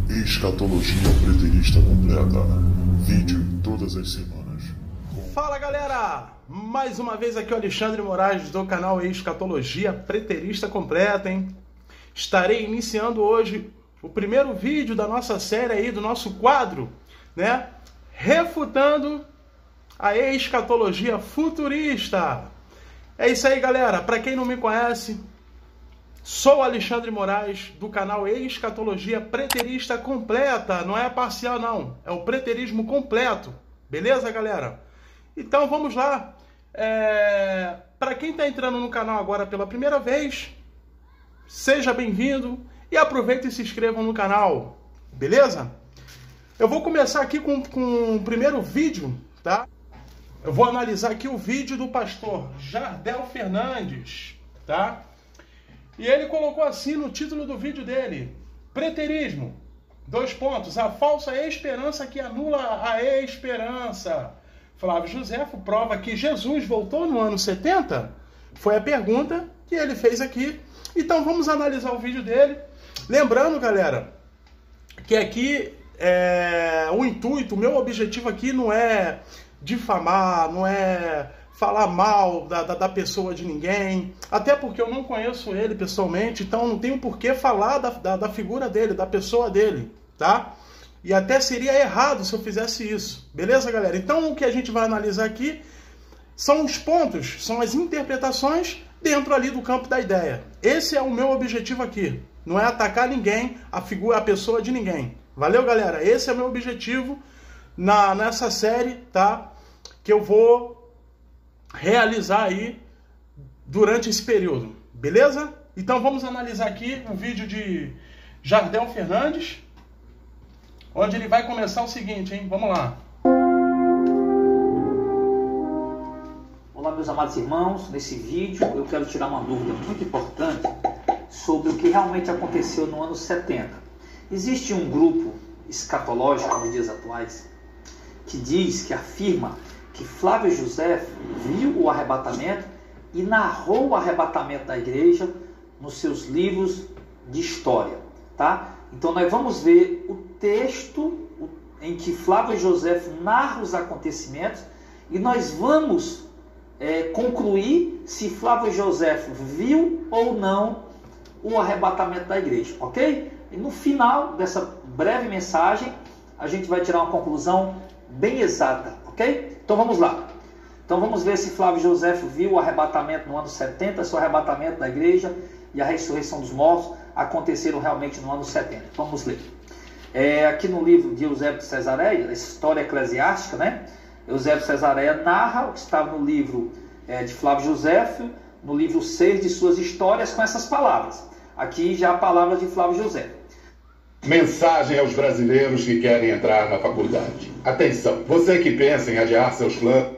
Escatologia Preterista Completa. Vídeo todas as semanas. Fala galera! Mais uma vez aqui o Alexandre Moraes do canal Escatologia Preterista Completa, hein? Estarei iniciando hoje o primeiro vídeo da nossa série aí, do nosso quadro, né? Refutando a escatologia futurista. É isso aí, galera. Para quem não me conhece, sou o Alexandre Moraes do canal Escatologia Preterista Completa. Não é parcial, não. É o preterismo completo. Beleza, galera? Então vamos lá. Para quem está entrando no canal agora pela primeira vez, seja bem-vindo e aproveita e se inscreva no canal. Beleza? Eu vou começar aqui com o primeiro vídeo, tá? Eu vou analisar aqui o vídeo do pastor Jardel Fernandes, tá? E ele colocou assim no título do vídeo dele: preterismo, : a falsa esperança que anula a esperança. Flávio Josefo prova que Jesus voltou no ano 70? Foi a pergunta que ele fez aqui. Então vamos analisar o vídeo dele. Lembrando, galera, que aqui o intuito, o meu objetivo aqui não é difamar, não é falar mal da pessoa de ninguém, até porque eu não conheço ele pessoalmente, então não tenho por que falar da figura dele, da pessoa dele, tá? E até seria errado se eu fizesse isso, beleza, galera? Então o que a gente vai analisar aqui são os pontos, são as interpretações dentro ali do campo da ideia. Esse é o meu objetivo aqui, não é atacar ninguém, a pessoa de ninguém. Valeu, galera? Esse é o meu objetivo nessa série, tá? Que eu vou realizar aí durante esse período, beleza? Então vamos analisar aqui um vídeo de Jardel Fernandes, onde ele vai começar o seguinte, hein? Vamos lá. Olá, meus amados irmãos. Nesse vídeo eu quero tirar uma dúvida muito importante sobre o que realmente aconteceu no ano 70. Existe um grupo escatológico nos dias atuais que afirma que Flávio Josefo viu o arrebatamento e narrou o arrebatamento da igreja nos seus livros de história, tá? Então nós vamos ver o texto em que Flávio Josefo narra os acontecimentos e nós vamos concluir se Flávio Josefo viu ou não o arrebatamento da igreja, ok? E no final dessa breve mensagem a gente vai tirar uma conclusão bem exata, ok? Então vamos lá. Então vamos ver se Flávio Josefo viu o arrebatamento no ano 70, se o arrebatamento da igreja e a ressurreição dos mortos aconteceram realmente no ano 70. Vamos ler. Aqui no livro de Eusébio de Cesareia, a história eclesiástica, né? Eusébio de Cesareia narra o que estava no livro de Flávio Josefo, no livro 6 de suas histórias, com essas palavras. Aqui já a palavra de Flávio Josefo. Mensagem aos brasileiros que querem entrar na faculdade. Atenção, você que pensa em adiar seus planos.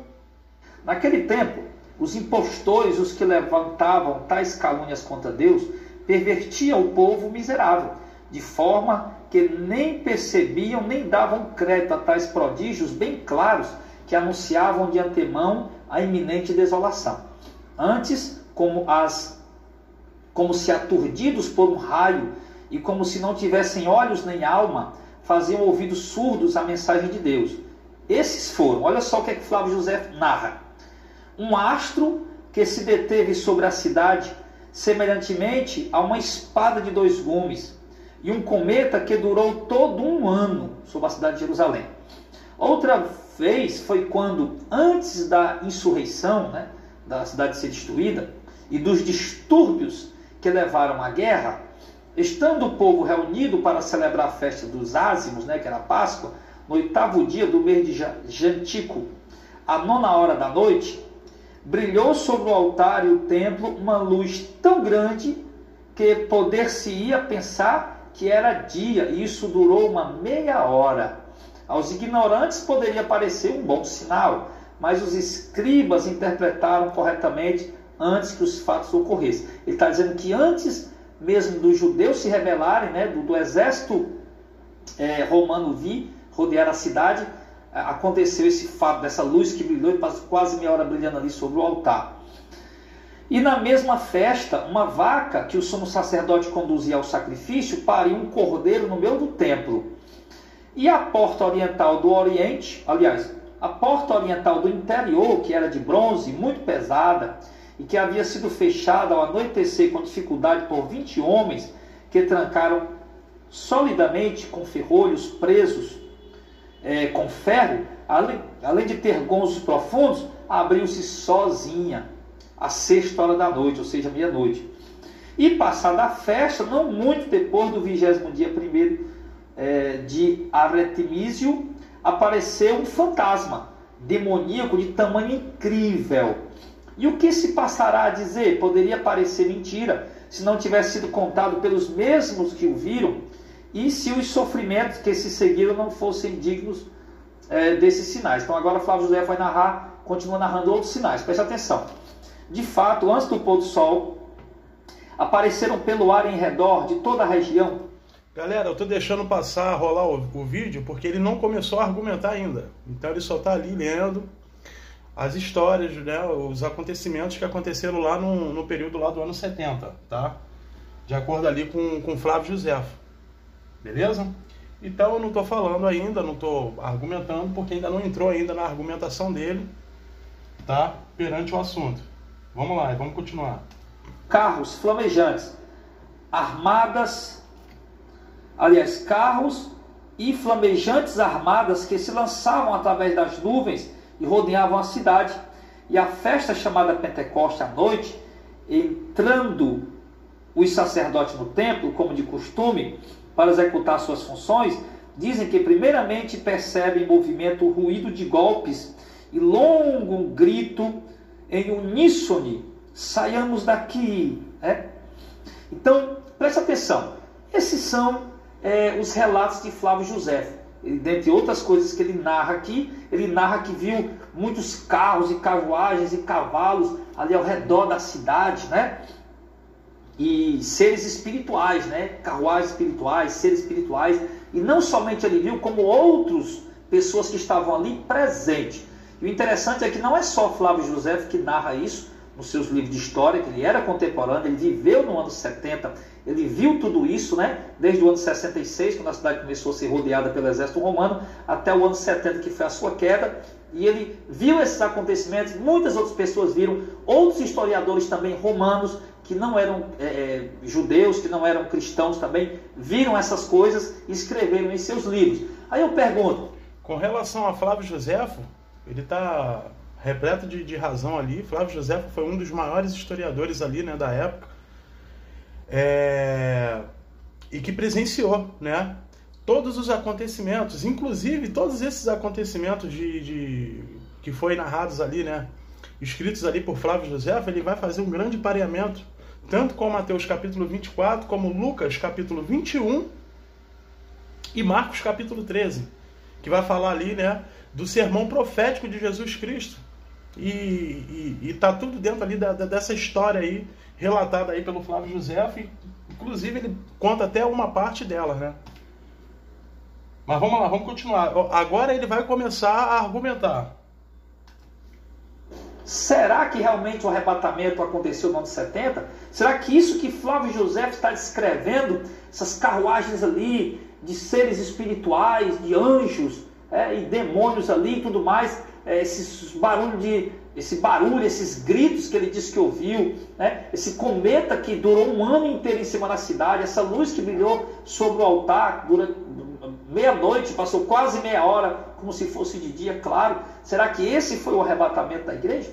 Naquele tempo, os impostores, os que levantavam tais calúnias contra Deus, pervertiam o povo miserável, de forma que nem percebiam nem davam crédito a tais prodígios bem claros que anunciavam de antemão a iminente desolação. Antes, como se aturdidos por um raio e como se não tivessem olhos nem alma, faziam ouvidos surdos à mensagem de Deus. Esses foram, olha só o que Flávio Josefo narra: um astro que se deteve sobre a cidade, semelhantemente a uma espada de 2 gumes, e um cometa que durou todo um ano sobre a cidade de Jerusalém. Outra vez foi quando, antes da insurreição, né, da cidade ser destruída, e dos distúrbios que levaram à guerra, estando o povo reunido para celebrar a festa dos ázimos, né, que era a Páscoa, no 8º dia do mês de Jantico, à 9ª hora da noite, brilhou sobre o altar e o templo uma luz tão grande que poder-se-ia pensar que era dia, e isso durou uma meia hora. Aos ignorantes poderia parecer um bom sinal, mas os escribas interpretaram corretamente antes que os fatos ocorressem. Ele está dizendo que antes mesmo dos judeus se rebelarem, né, do exército romano vir rodear a cidade, aconteceu esse fato dessa luz que brilhou e passou quase meia hora brilhando ali sobre o altar. E na mesma festa, uma vaca que o sumo sacerdote conduzia ao sacrifício pariu um cordeiro no meio do templo. E a porta oriental do oriente, aliás, a porta oriental do interior, que era de bronze, muito pesada, e que havia sido fechada ao anoitecer com dificuldade por 20 homens, que trancaram solidamente com ferrolhos presos com ferro, além de ter gonzos profundos, abriu-se sozinha, às 6 da noite, ou seja, meia-noite. E passada a festa, não muito depois do 20º dia 1º de Artemísio, apareceu um fantasma demoníaco de tamanho incrível. E o que se passará a dizer? Poderia parecer mentira se não tivesse sido contado pelos mesmos que o viram e se os sofrimentos que se seguiram não fossem dignos desses sinais. Então agora Flávio José vai narrar, continua narrando outros sinais. Preste atenção. De fato, antes do pôr do sol, apareceram pelo ar em redor de toda a região. Galera, eu tô deixando passar, rolar o vídeo, porque ele não começou a argumentar ainda. Então ele só tá ali lendo as histórias, né, os acontecimentos que aconteceram lá no período lá do ano 70, tá? De acordo ali com Flávio José. Beleza? Então eu não tô falando ainda, não tô argumentando, porque ainda não entrou ainda na argumentação dele, tá? Perante o assunto. Vamos lá, vamos continuar. Carros flamejantes, carros e flamejantes armadas que se lançavam através das nuvens e rodeavam a cidade. E a festa chamada Pentecoste à noite, entrando os sacerdotes no templo, como de costume, para executar suas funções, dizem que primeiramente percebem movimento, ruído de golpes e longo grito em uníssono: saiamos daqui. Então, preste atenção. Esses são os relatos de Flávio José. Dentre outras coisas que ele narra aqui, ele narra que viu muitos carros e carruagens e cavalos ali ao redor da cidade, né? E seres espirituais, né? Carruagens espirituais, seres espirituais. E não somente ele viu, como outras pessoas que estavam ali presentes. E o interessante é que não é só Flávio José que narra isso nos seus livros de história, que ele era contemporâneo, ele viveu no ano 70, ele viu tudo isso, né? Desde o ano 66, quando a cidade começou a ser rodeada pelo exército romano, até o ano 70, que foi a sua queda. E ele viu esses acontecimentos, muitas outras pessoas viram, outros historiadores também romanos, que não eram judeus, que não eram cristãos também, viram essas coisas e escreveram em seus livros. Aí eu pergunto... Com relação a Flávio Joséfo, ele está repleto de razão ali. Flávio Joséfo foi um dos maiores historiadores ali, né, da época, e que presenciou, né, todos os acontecimentos, inclusive todos esses acontecimentos que foi narrados ali, né, escritos ali por Flávio Joséfo. Ele vai fazer um grande pareamento tanto com Mateus capítulo 24, como Lucas capítulo 21 e Marcos capítulo 13, que vai falar ali, né, do sermão profético de Jesus Cristo. E tá tudo dentro ali dessa história aí, relatada aí pelo Flávio Joséfo. Inclusive ele conta até uma parte dela, né? Mas vamos lá, vamos continuar. Agora ele vai começar a argumentar. Será que realmente o arrebatamento aconteceu no ano 70? Será que isso que Flávio José está descrevendo, essas carruagens ali de seres espirituais, de anjos e demônios ali e tudo mais, esse barulho, esses gritos que ele disse que ouviu, né? Esse cometa que durou um ano inteiro em cima da cidade, essa luz que brilhou sobre o altar durante meia-noite, passou quase meia hora, como se fosse de dia, claro. Será que esse foi o arrebatamento da igreja?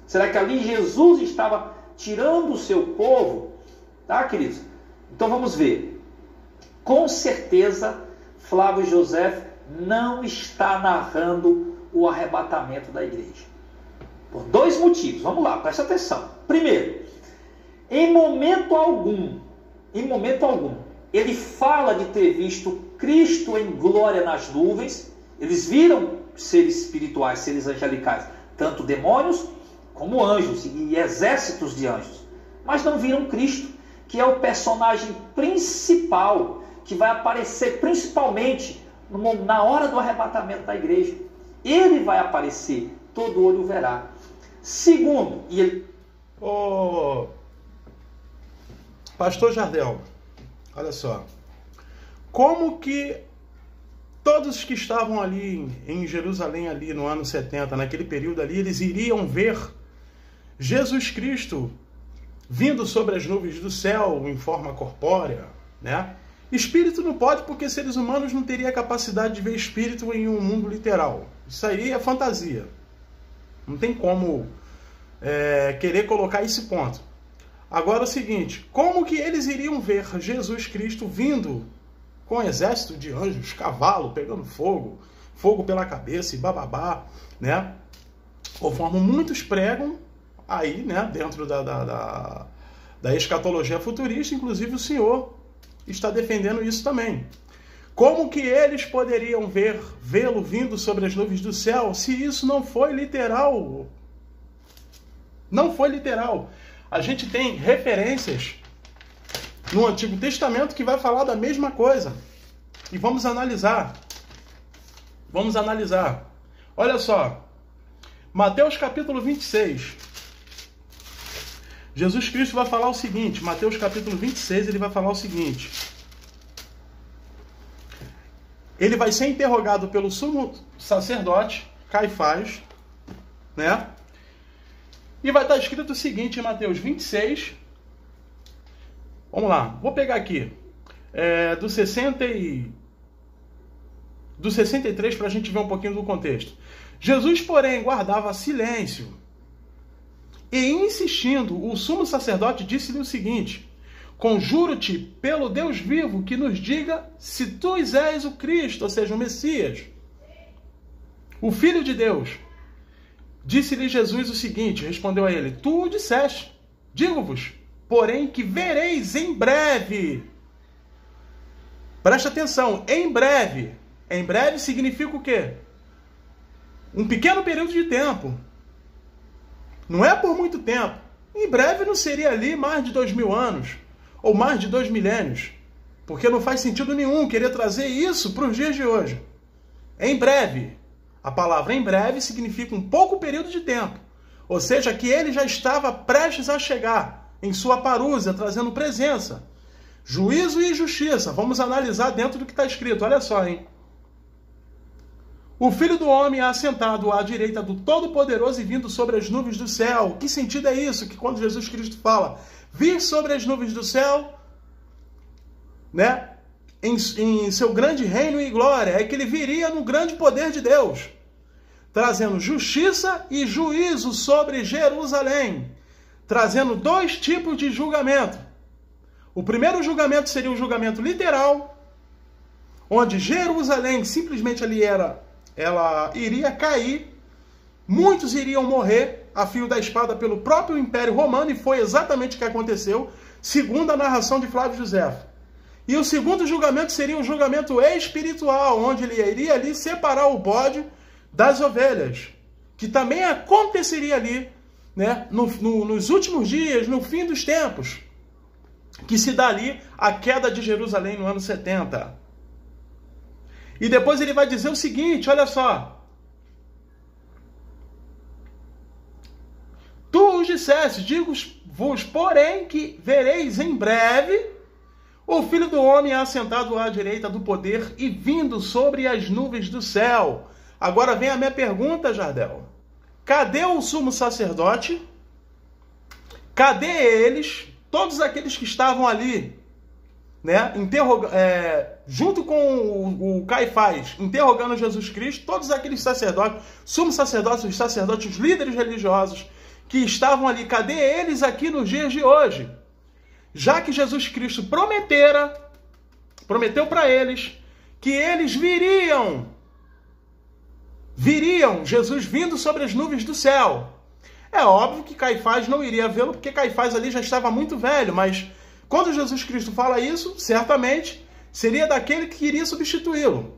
Será que ali Jesus estava tirando o seu povo? Tá, queridos? Então vamos ver. Com certeza, Flávio José não está narrando o arrebatamento da igreja. Por dois motivos. Vamos lá, preste atenção. Primeiro, em momento algum, ele fala de ter visto Cristo em glória nas nuvens. Eles viram seres espirituais, seres angelicais, tanto demônios como anjos e exércitos de anjos, mas não viram Cristo, que é o personagem principal, que vai aparecer principalmente na hora do arrebatamento da igreja. Ele vai aparecer, todo olho verá. Segundo, Ô, Pastor Jardel, olha só. Como que todos que estavam ali em Jerusalém, ali no ano 70, naquele período ali, eles iriam ver Jesus Cristo vindo sobre as nuvens do céu em forma corpórea, né? Espírito não pode, porque seres humanos não teriam a capacidade de ver espírito em um mundo literal. Isso aí é fantasia. Não tem como querer colocar esse ponto. Agora é o seguinte, como que eles iriam ver Jesus Cristo vindo com um exército de anjos, cavalo, pegando fogo, fogo pela cabeça e bababá, né? Conforme muitos pregam aí, né, dentro da escatologia futurista, inclusive o senhor está defendendo isso também. Como que eles poderiam vê-lo vindo sobre as nuvens do céu, se isso não foi literal? Não foi literal. A gente tem referências no Antigo Testamento que vai falar da mesma coisa. E vamos analisar. Vamos analisar. Olha só. Mateus capítulo 26. Jesus Cristo vai falar o seguinte. Mateus capítulo 26, ele vai falar o seguinte. Ele vai ser interrogado pelo sumo sacerdote, Caifás, né? E vai estar escrito o seguinte em Mateus 26. Vamos lá, vou pegar aqui. Do 63 para a gente ver um pouquinho do contexto. Jesus, porém, guardava silêncio. E insistindo, o sumo sacerdote disse-lhe o seguinte: conjuro-te pelo Deus vivo que nos diga se tu és o Cristo, ou seja, o Messias, o Filho de Deus. Disse-lhe Jesus o seguinte, respondeu a ele: tu o disseste, digo-vos, porém, que vereis em breve. Presta atenção, em breve. Em breve significa o quê? Um pequeno período de tempo. Não é por muito tempo. Em breve não seria ali mais de 2000 anos, ou mais de 2 milênios. Porque não faz sentido nenhum querer trazer isso para os dias de hoje. Em breve. A palavra em breve significa um pouco período de tempo. Ou seja, que ele já estava prestes a chegar em sua parúzia, trazendo presença. Juízo e justiça. Vamos analisar dentro do que está escrito. Olha só, hein? O Filho do Homem é assentado à direita do Todo-Poderoso e vindo sobre as nuvens do céu. Que sentido é isso? Que quando Jesus Cristo fala vir sobre as nuvens do céu, né? Em seu grande reino e glória, é que ele viria no grande poder de Deus, trazendo justiça e juízo sobre Jerusalém, trazendo 2 tipos de julgamento. O primeiro julgamento seria o julgamento literal, onde Jerusalém simplesmente ali ela iria cair, muitos iriam morrer a fio da espada pelo próprio Império Romano, e foi exatamente o que aconteceu, segundo a narração de Flávio Josefo. E o segundo julgamento seria um julgamento espiritual, onde ele iria ali separar o bode das ovelhas, que também aconteceria ali, né, nos últimos dias, no fim dos tempos, que se dá ali a queda de Jerusalém no ano 70. E depois ele vai dizer o seguinte, olha só. Tu os disseste, digo-vos, porém, que vereis em breve o Filho do Homem assentado à direita do poder e vindo sobre as nuvens do céu. Agora vem a minha pergunta, Jardel. Cadê o sumo sacerdote? Cadê eles? Todos aqueles que estavam ali, né, junto com o Caifás, interrogando Jesus Cristo, todos aqueles sacerdotes, sumos sacerdotes, os sacerdotes, os líderes religiosos que estavam ali, cadê eles aqui nos dias de hoje? Já que Jesus Cristo prometeu para eles que eles viriam Jesus vindo sobre as nuvens do céu. É óbvio que Caifás não iria vê-lo, porque Caifás ali já estava muito velho, mas quando Jesus Cristo fala isso, certamente seria daquele que iria substituí-lo.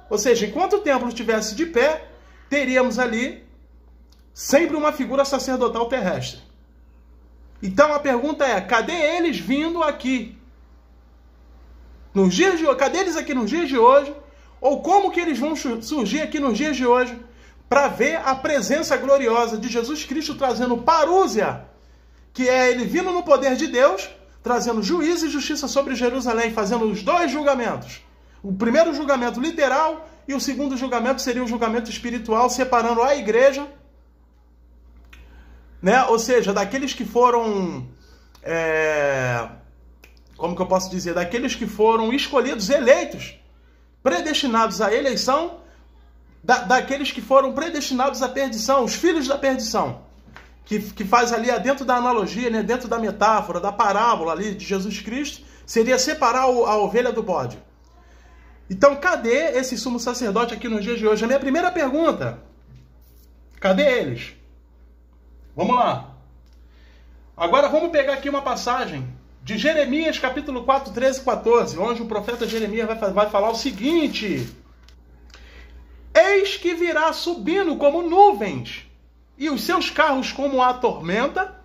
Ou seja, enquanto o templo estivesse de pé, teríamos ali sempre uma figura sacerdotal terrestre. Então a pergunta é, cadê eles vindo aqui? Nos dias de hoje, cadê eles aqui nos dias de hoje? Ou como que eles vão surgir aqui nos dias de hoje para ver a presença gloriosa de Jesus Cristo trazendo parúzia que é ele vindo no poder de Deus, trazendo juízo e justiça sobre Jerusalém, fazendo os dois julgamentos. O primeiro julgamento literal e o segundo julgamento seria o julgamento espiritual, separando a igreja, né? Ou seja, daqueles que foram, como que eu posso dizer? Daqueles que foram escolhidos, eleitos, predestinados à eleição, daqueles que foram predestinados à perdição, os filhos da perdição. Que faz ali dentro da analogia, né, dentro da metáfora, da parábola ali de Jesus Cristo, seria separar a ovelha do bode. Então, cadê esse sumo sacerdote aqui nos dias de hoje? A minha primeira pergunta, cadê eles? Vamos lá. Agora vamos pegar aqui uma passagem de Jeremias, capítulo 4, 13 e 14, onde o profeta Jeremias vai falar o seguinte: eis que virá subindo como nuvens, e os seus carros como a tormenta,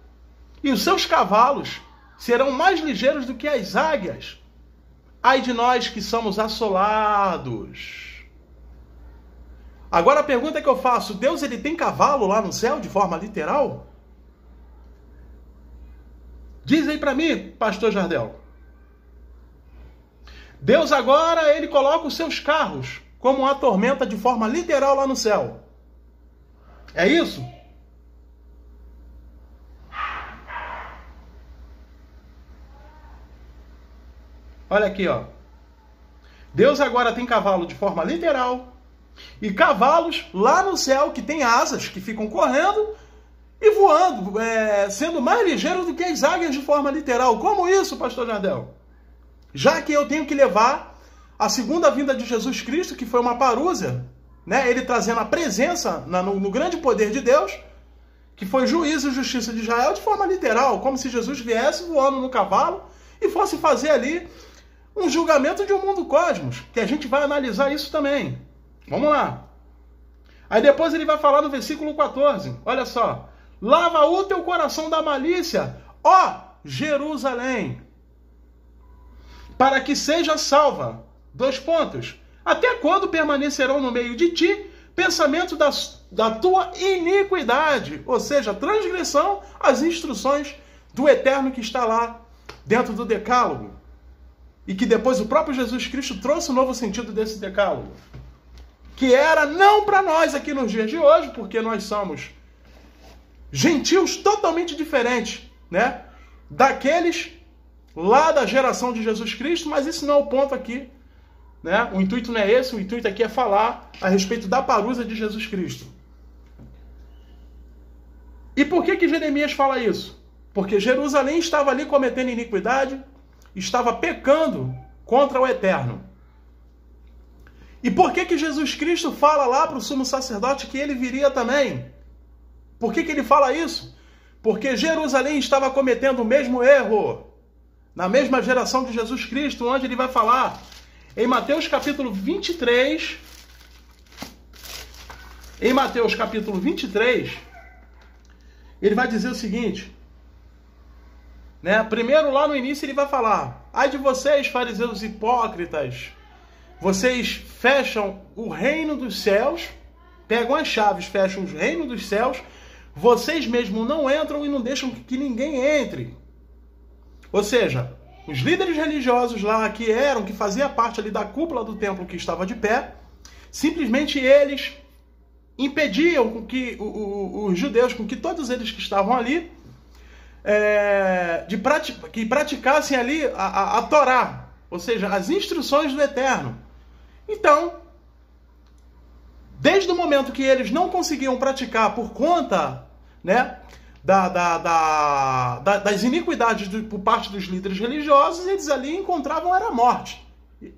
e os seus cavalos serão mais ligeiros do que as águias. Ai de nós que somos assolados. Agora a pergunta que eu faço, Deus ele tem cavalo lá no céu de forma literal? Diz aí para mim, pastor Jardel. Deus agora ele coloca os seus carros como a tormenta de forma literal lá no céu. É isso? Olha aqui, ó. Deus agora tem cavalo de forma literal e cavalos lá no céu que tem asas, que ficam correndo e voando, sendo mais ligeiros do que as águias de forma literal. Como isso, pastor Jardel? Já que eu tenho que levar a segunda vinda de Jesus Cristo, que foi uma parúzia, né? Ele trazendo a presença no grande poder de Deus, que foi juízo e justiça de Israel de forma literal, como se Jesus viesse voando no cavalo e fosse fazer ali um julgamento de um mundo cosmos, que a gente vai analisar isso também. Vamos lá. Aí depois ele vai falar no versículo 14, olha só. Lava o teu coração da malícia, ó Jerusalém, para que seja salva. 2 pontos. Até quando permanecerão no meio de ti pensamento da tua iniquidade, ou seja, transgressão às instruções do Eterno que está lá dentro do Decálogo. E que depois o próprio Jesus Cristo trouxe um novo sentido desse Decálogo. Que era não para nós aqui nos dias de hoje, porque nós somos gentios totalmente diferentes, né? Daqueles lá da geração de Jesus Cristo, mas isso não é o ponto aqui, né? O intuito não é esse, o intuito aqui é falar a respeito da parúzia de Jesus Cristo. E por que Jeremias fala isso? Porque Jerusalém estava ali cometendo iniquidade, estava pecando contra o Eterno. E por que Jesus Cristo fala lá para o sumo sacerdote que ele viria também? Por que ele fala isso? Porque Jerusalém estava cometendo o mesmo erro na mesma geração de Jesus Cristo, onde ele vai falar em Mateus capítulo 23. Em Mateus capítulo 23, ele vai dizer o seguinte, né? Primeiro, lá no início, ele vai falar: ai de vocês, fariseus hipócritas, vocês fecham o reino dos céus, pegam as chaves, fecham o reino dos céus, vocês mesmos não entram e não deixam que ninguém entre. Ou seja, os líderes religiosos lá que faziam parte ali da cúpula do templo que estava de pé, simplesmente eles impediam com que os judeus, com que todos eles que estavam ali, que praticassem ali a Torá, ou seja, as instruções do Eterno. Então, desde o momento que eles não conseguiam praticar por conta, né, das iniquidades por parte dos líderes religiosos, eles ali encontravam era a morte.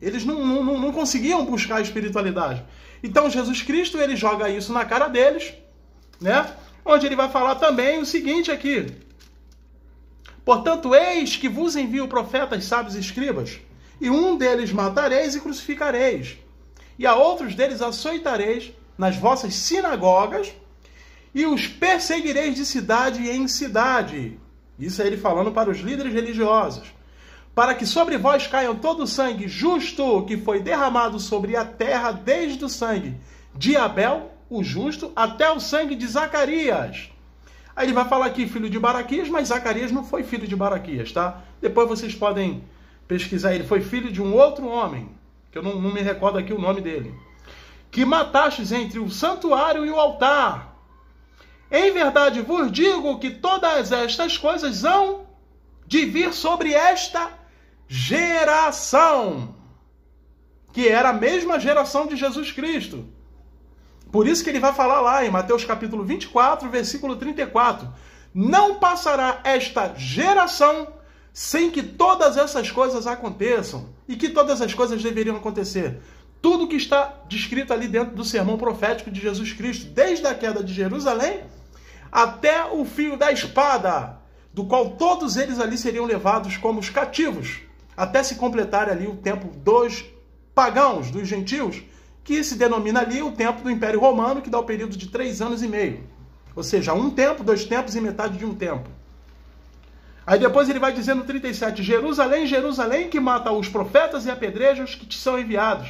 Eles não conseguiam buscar a espiritualidade. Então Jesus Cristo ele joga isso na cara deles, né? Onde ele vai falar também o seguinte aqui: portanto, eis que vos envio profetas, sábios e escribas, e um deles matareis e crucificareis, e a outros deles açoitareis nas vossas sinagogas, e os perseguireis de cidade em cidade. Isso é ele falando para os líderes religiosos. Para que sobre vós caiam todo o sangue justo que foi derramado sobre a terra, desde o sangue de Abel, o justo, até o sangue de Zacarias, Aí ele vai falar aqui filho de Baraquias, mas Zacarias não foi filho de Baraquias, tá? Depois vocês podem pesquisar, ele foi filho de um outro homem, que eu não me recordo aqui o nome dele. Que matastes entre o santuário e o altar. Em verdade vos digo que todas estas coisas hão de vir sobre esta geração, que era a mesma geração de Jesus Cristo. Por isso que ele vai falar lá em Mateus capítulo 24, versículo 34. Não passará esta geração sem que todas essas coisas aconteçam. E que todas as coisas deveriam acontecer. Tudo que está descrito ali dentro do sermão profético de Jesus Cristo, desde a queda de Jerusalém até o fio da espada, do qual todos eles ali seriam levados como os cativos, até se completar ali o tempo dos pagãos, dos gentios, que se denomina ali o tempo do Império Romano, que dá o período de 3 anos e meio. Ou seja, 1 tempo, 2 tempos e metade de 1 tempo. Aí depois ele vai dizer no 37, Jerusalém, Jerusalém, que mata os profetas e apedrejos que te são enviados.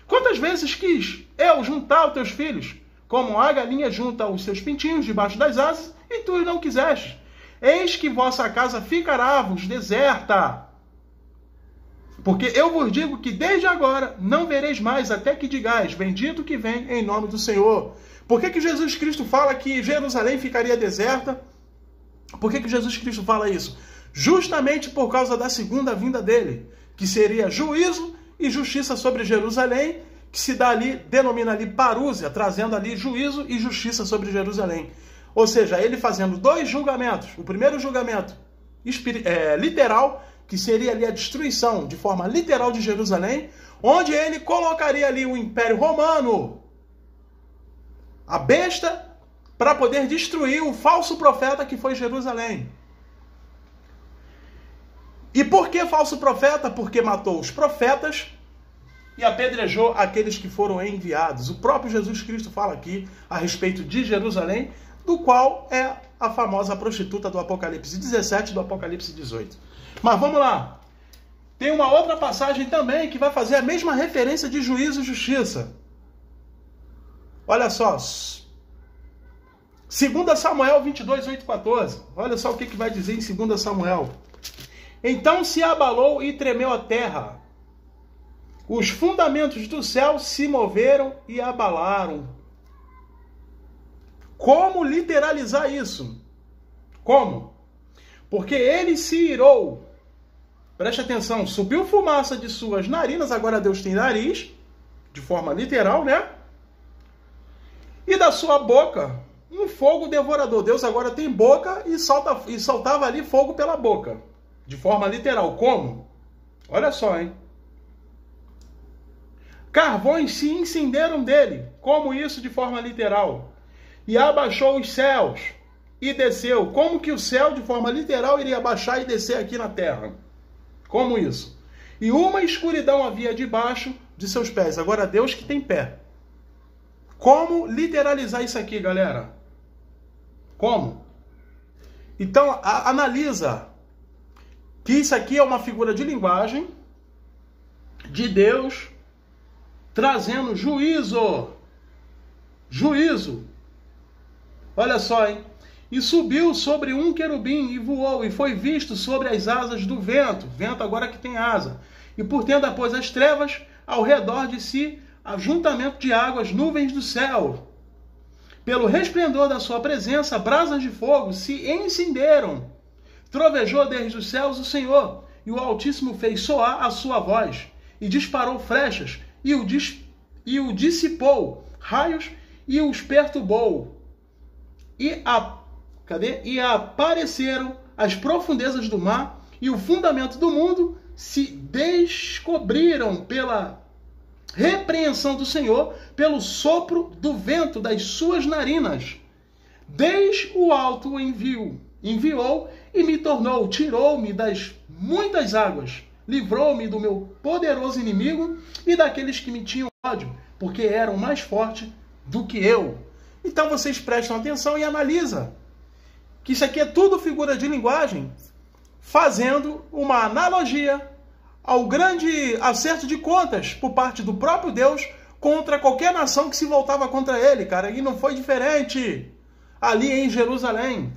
Quantas vezes quis eu juntar os teus filhos, como a galinha junta os seus pintinhos debaixo das asas, e tu não quiseste. Eis que vossa casa ficará-vos deserta. Porque eu vos digo que desde agora não vereis mais, até que digais, bendito que vem em nome do Senhor. Por que Jesus Cristo fala que Jerusalém ficaria deserta? Por que Jesus Cristo fala isso? Justamente por causa da segunda vinda dele, que seria juízo e justiça sobre Jerusalém, que se dá ali, denomina ali parúzia, trazendo ali juízo e justiça sobre Jerusalém. Ou seja, ele fazendo 2 julgamentos. O primeiro julgamento literal, que seria ali a destruição de forma literal de Jerusalém, onde ele colocaria ali o Império Romano, a besta, para poder destruir o falso profeta que foi Jerusalém. E por que falso profeta? Porque matou os profetas e apedrejou aqueles que foram enviados. O próprio Jesus Cristo fala aqui a respeito de Jerusalém, do qual é a famosa prostituta do Apocalipse 17 e do Apocalipse 18. Mas vamos lá. Tem uma outra passagem também que vai fazer a mesma referência de juízo e justiça. Olha só. 2 Samuel 22, 8 e 14. Olha só o que vai dizer em 2 Samuel. Então se abalou e tremeu a terra. Os fundamentos do céu se moveram e abalaram. Como literalizar isso? Como? Porque ele se irou. Preste atenção, subiu fumaça de suas narinas, agora Deus tem nariz, de forma literal, né? E da sua boca, um fogo devorador. Deus agora tem boca e soltava ali fogo pela boca, de forma literal. Como? Olha só, hein? Carvões se incenderam dele. Como isso de forma literal? E abaixou os céus e desceu. Como que o céu, de forma literal, iria abaixar e descer aqui na terra? Como isso? E uma escuridão havia debaixo de seus pés. Agora Deus que tem pé. Como literalizar isso aqui, galera? Como? Então, analisa que isso aqui é uma figura de linguagem de Deus trazendo juízo. Juízo. Olha só, hein? E subiu sobre um querubim e voou, e foi visto sobre as asas do vento. Vento agora que tem asa. E por tenda pôs as trevas, ao redor de si, ajuntamento de águas, nuvens do céu. Pelo resplendor da sua presença, brasas de fogo se encenderam. Trovejou desde os céus o Senhor, e o Altíssimo fez soar a sua voz, e disparou flechas, e o dissipou, raios, e os perturbou. E apareceram as profundezas do mar, e o fundamento do mundo se descobriram pela repreensão do Senhor, pelo sopro do vento das suas narinas. Desde o alto enviou e me tornou, tirou-me das muitas águas, livrou-me do meu poderoso inimigo e daqueles que me tinham ódio, porque eram mais fortes do que eu. Então vocês prestam atenção e analisam que isso aqui é tudo figura de linguagem, fazendo uma analogia ao grande acerto de contas por parte do próprio Deus contra qualquer nação que se voltava contra ele, cara. E não foi diferente ali em Jerusalém.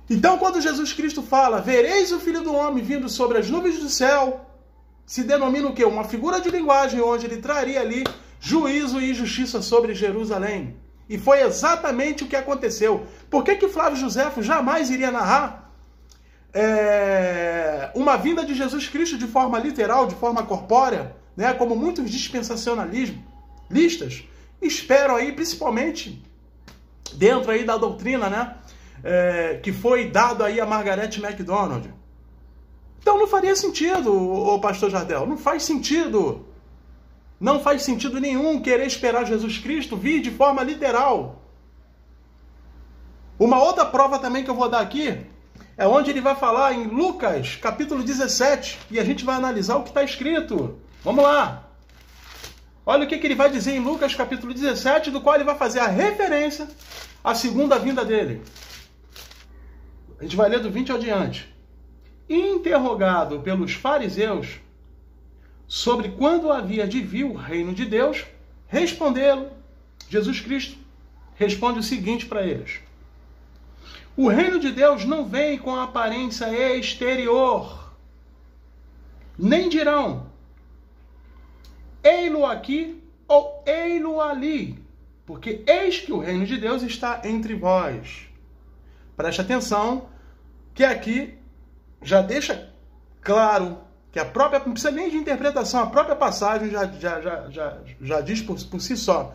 Então, quando Jesus Cristo fala, vereis o Filho do Homem vindo sobre as nuvens do céu, se denomina o quê? Uma figura de linguagem onde ele traria ali juízo e justiça sobre Jerusalém. E foi exatamente o que aconteceu. Por que Flávio Joséfo jamais iria narrar uma vinda de Jesus Cristo de forma literal, de forma corpórea, né? Como muitos dispensacionalistas esperam aí, principalmente dentro aí da doutrina, né? Que foi dado aí a Margaret MacDonald. Então não faria sentido, o pastor Jardel, não faz sentido. Não faz sentido nenhum querer esperar Jesus Cristo vir de forma literal. Uma outra prova também que eu vou dar aqui é onde ele vai falar em Lucas, capítulo 17, e a gente vai analisar o que está escrito. Vamos lá. Olha o que ele vai dizer em Lucas, capítulo 17, do qual ele vai fazer a referência à segunda vinda dele. A gente vai ler do 20 adiante. Interrogado pelos fariseus sobre quando havia de vir o reino de Deus, respondê-lo, Jesus Cristo responde o seguinte para eles: o reino de Deus não vem com aparência exterior, nem dirão, ei-lo aqui ou ei-lo ali, porque eis que o reino de Deus está entre vós. Preste atenção, que aqui já deixa claro que a própria, não precisa nem de interpretação, a própria passagem já diz por si só,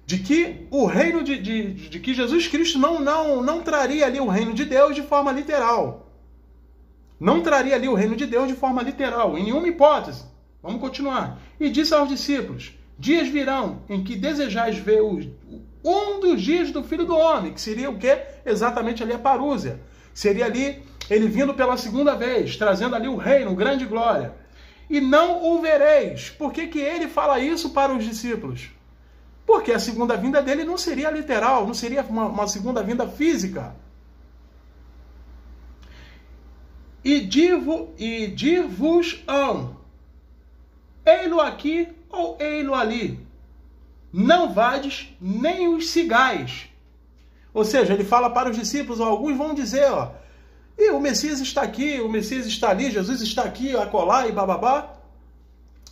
de que o reino de que Jesus Cristo não traria ali o reino de Deus de forma literal. Não traria ali o reino de Deus de forma literal, em nenhuma hipótese. Vamos continuar. E disse aos discípulos, dias virão em que desejais ver um dos dias do Filho do Homem, que seria o quê? Exatamente ali a parúzia. Seria ali ele vindo pela segunda vez, trazendo ali o reino, grande glória. E não o vereis. Por que ele fala isso para os discípulos? Porque a segunda vinda dele não seria literal, não seria uma segunda vinda física. E dir-vos-ão, ei-lo aqui ou ei-lo ali. Não vades nem os sigais. Ou seja, ele fala para os discípulos, alguns vão dizer, e o Messias está aqui, o Messias está ali, Jesus está aqui, acolá e bababá.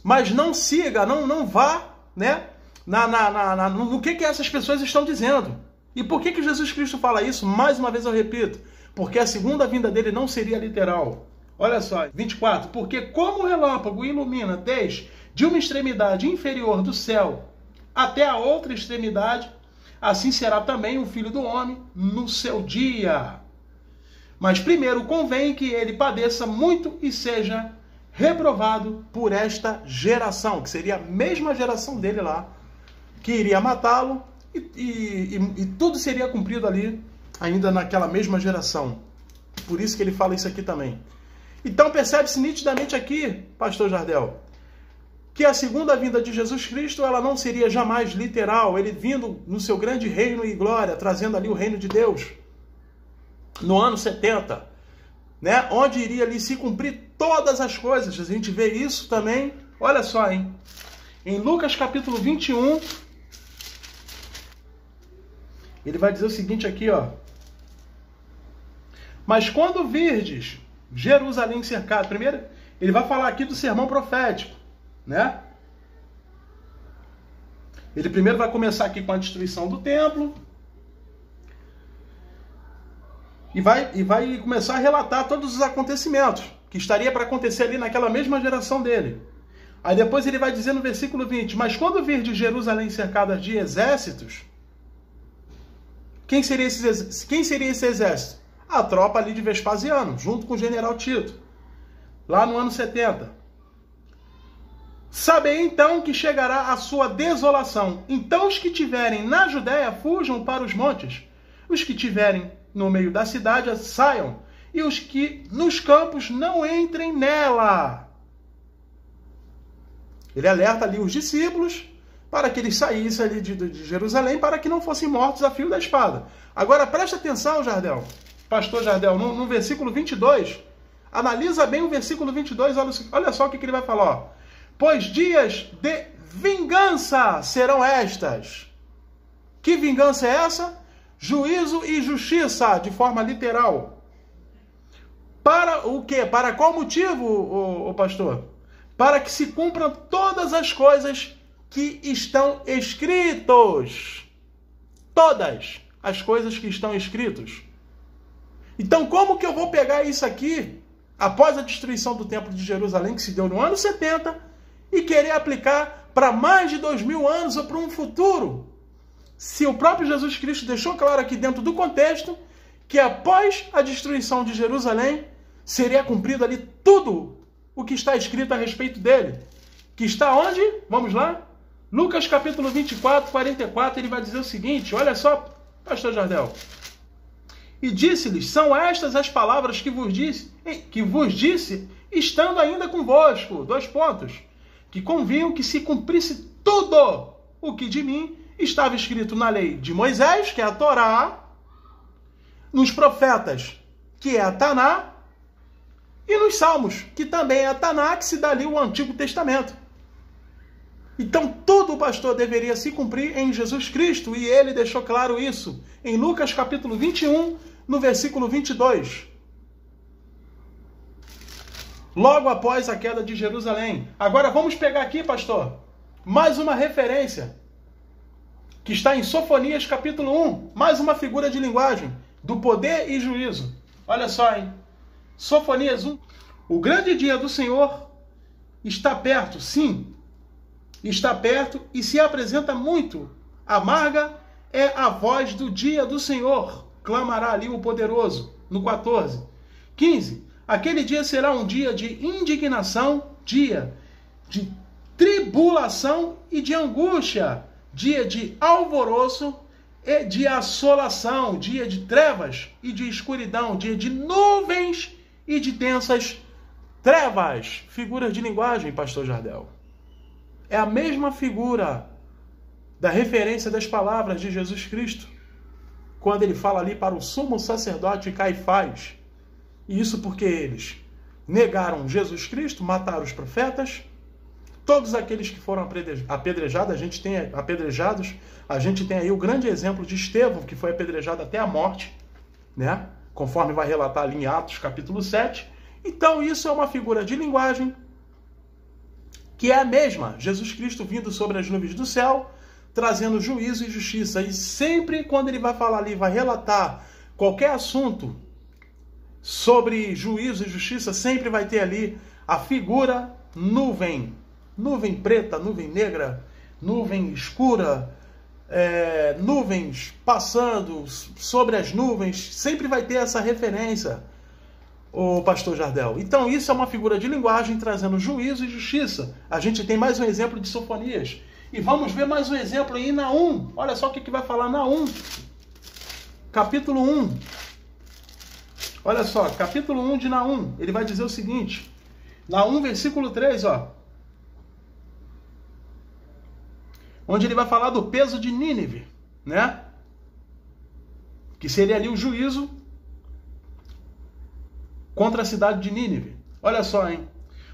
Mas não siga, não vá, né, no que essas pessoas estão dizendo. E por que Jesus Cristo fala isso? Mais uma vez eu repito, porque a segunda vinda dele não seria literal. Olha só, 24, porque como o relâmpago ilumina desde de uma extremidade inferior do céu até a outra extremidade, assim será também o Filho do Homem no seu dia. Mas primeiro convém que ele padeça muito e seja reprovado por esta geração, que seria a mesma geração dele lá, que iria matá-lo, e tudo seria cumprido ali, ainda naquela mesma geração. Por isso que ele fala isso aqui também. Então percebe-se nitidamente aqui, pastor Jardel, que a segunda vinda de Jesus Cristo, ela não seria jamais literal, ele vindo no seu grande reino e glória, trazendo ali o reino de Deus, no ano 70, né? Onde iria ali se cumprir todas as coisas. A gente vê isso também, olha só, hein? Em Lucas capítulo 21, ele vai dizer o seguinte aqui, mas quando virdes Jerusalém cercado, primeiro, ele vai falar aqui do sermão profético, né? Ele primeiro vai começar aqui com a destruição do templo e vai começar a relatar todos os acontecimentos que estaria para acontecer ali naquela mesma geração dele. Aí depois ele vai dizer no versículo 20, mas quando vir de Jerusalém cercada de exércitos, quem seria esse exército? A tropa ali de Vespasiano, junto com o general Tito, lá no ano 70. Sabei então que chegará a sua desolação. Então os que tiverem na Judéia fujam para os montes. Os que tiverem no meio da cidade saiam. E os que nos campos não entrem nela. Ele alerta ali os discípulos para que eles saíssem ali de Jerusalém para que não fossem mortos a fio da espada. Agora preste atenção, Jardel, pastor Jardel, no versículo 22. Analisa bem o versículo 22, olha só o que ele vai falar. Pois dias de vingança serão estas. Que vingança é essa? Juízo e justiça, de forma literal. Para o quê? Para qual motivo, o pastor? Para que se cumpram todas as coisas que estão escritos. Todas as coisas que estão escritas. Então, como que eu vou pegar isso aqui, após a destruição do Templo de Jerusalém, que se deu no ano 70, e querer aplicar para mais de 2000 anos ou para um futuro? Se o próprio Jesus Cristo deixou claro aqui dentro do contexto que após a destruição de Jerusalém, seria cumprido ali tudo o que está escrito a respeito dele. Que está onde? Vamos lá? Lucas capítulo 24, 44, ele vai dizer o seguinte, olha só, pastor Jardel. E disse-lhes, são estas as palavras que vos disse, estando ainda convosco. 2 pontos. Que convinham que se cumprisse tudo o que de mim estava escrito na lei de Moisés, que é a Torá, nos profetas, que é a Taná, e nos Salmos, que também é a Taná, que se dá ali o Antigo Testamento. Então tudo, pastor, deveria se cumprir em Jesus Cristo, e ele deixou claro isso em Lucas capítulo 21, no versículo 22. Logo após a queda de Jerusalém. Agora vamos pegar aqui, pastor, mais uma referência, que está em Sofonias capítulo 1, mais uma figura de linguagem, do poder e juízo. Olha só, hein? Sofonias 1. O grande dia do Senhor está perto, sim, está perto e se apresenta muito. Amarga é a voz do dia do Senhor, clamará ali o poderoso, no 14. 15. Aquele dia será um dia de indignação, dia de tribulação e de angústia, dia de alvoroço e de assolação, dia de trevas e de escuridão, dia de nuvens e de densas trevas. Figuras de linguagem, pastor Jardel. É a mesma figura da referência das palavras de Jesus Cristo, quando ele fala ali para o sumo sacerdote Caifás. E isso porque eles negaram Jesus Cristo, mataram os profetas. Todos aqueles que foram apedrejados, a gente tem aí o grande exemplo de Estevão, que foi apedrejado até a morte, né? Conforme vai relatar ali em Atos capítulo 7. Então isso é uma figura de linguagem que é a mesma. Jesus Cristo vindo sobre as nuvens do céu, trazendo juízo e justiça. E sempre quando ele vai falar ali, vai relatar qualquer assunto sobre juízo e justiça, sempre vai ter ali a figura nuvem. Nuvem preta, nuvem negra, nuvem escura, nuvens passando sobre as nuvens. Sempre vai ter essa referência, o pastor Jardel. Então isso é uma figura de linguagem trazendo juízo e justiça. A gente tem mais um exemplo de Sofonias. E vamos ver mais um exemplo em Naum. Olha só o que vai falar Naum. Capítulo 1. Olha só, capítulo 1 de Naum. Ele vai dizer o seguinte. Naum, versículo 3, ó. Onde ele vai falar do peso de Nínive, né? Que seria ali o juízo contra a cidade de Nínive. Olha só, hein?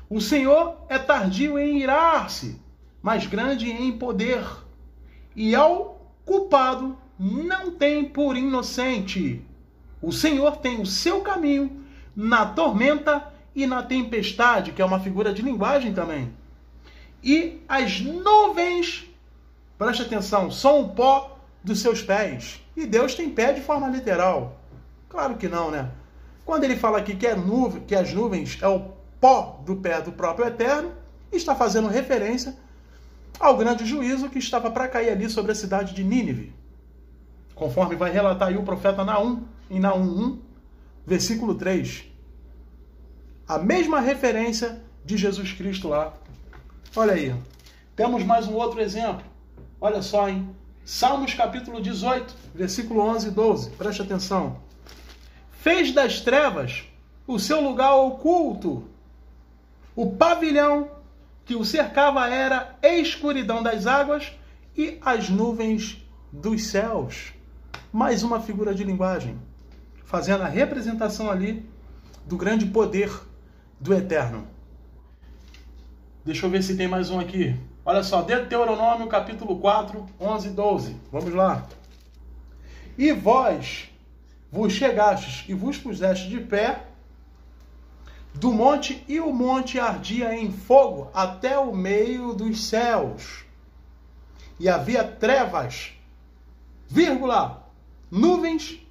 O Senhor é tardio em irar-se, mas grande em poder, e ao culpado não tem por inocente. O Senhor tem o seu caminho na tormenta e na tempestade, que é uma figura de linguagem também. E as nuvens, preste atenção, são o pó dos seus pés. E Deus tem pé de forma literal? Claro que não, né? Quando ele fala aqui que as nuvens é o pó do pé do próprio Eterno, está fazendo referência ao grande juízo que estava para cair ali sobre a cidade de Nínive. Conforme vai relatar aí o profeta Naum, em Naum 1, versículo 3. A mesma referência de Jesus Cristo lá. Olha aí. Temos mais um outro exemplo. Olha só, hein? Salmos capítulo 18, versículo 11 e 12. Preste atenção. Fez das trevas o seu lugar oculto. O pavilhão que o cercava era a escuridão das águas e as nuvens dos céus. Mais uma figura de linguagem, fazendo a representação ali do grande poder do Eterno. Deixa eu ver se tem mais um aqui. Olha só, Deuteronômio capítulo 4, 11 e 12. Vamos lá. E vós vos chegastes e vos pusestes de pé do monte, e o monte ardia em fogo até o meio dos céus. E havia trevas, vírgula, nuvens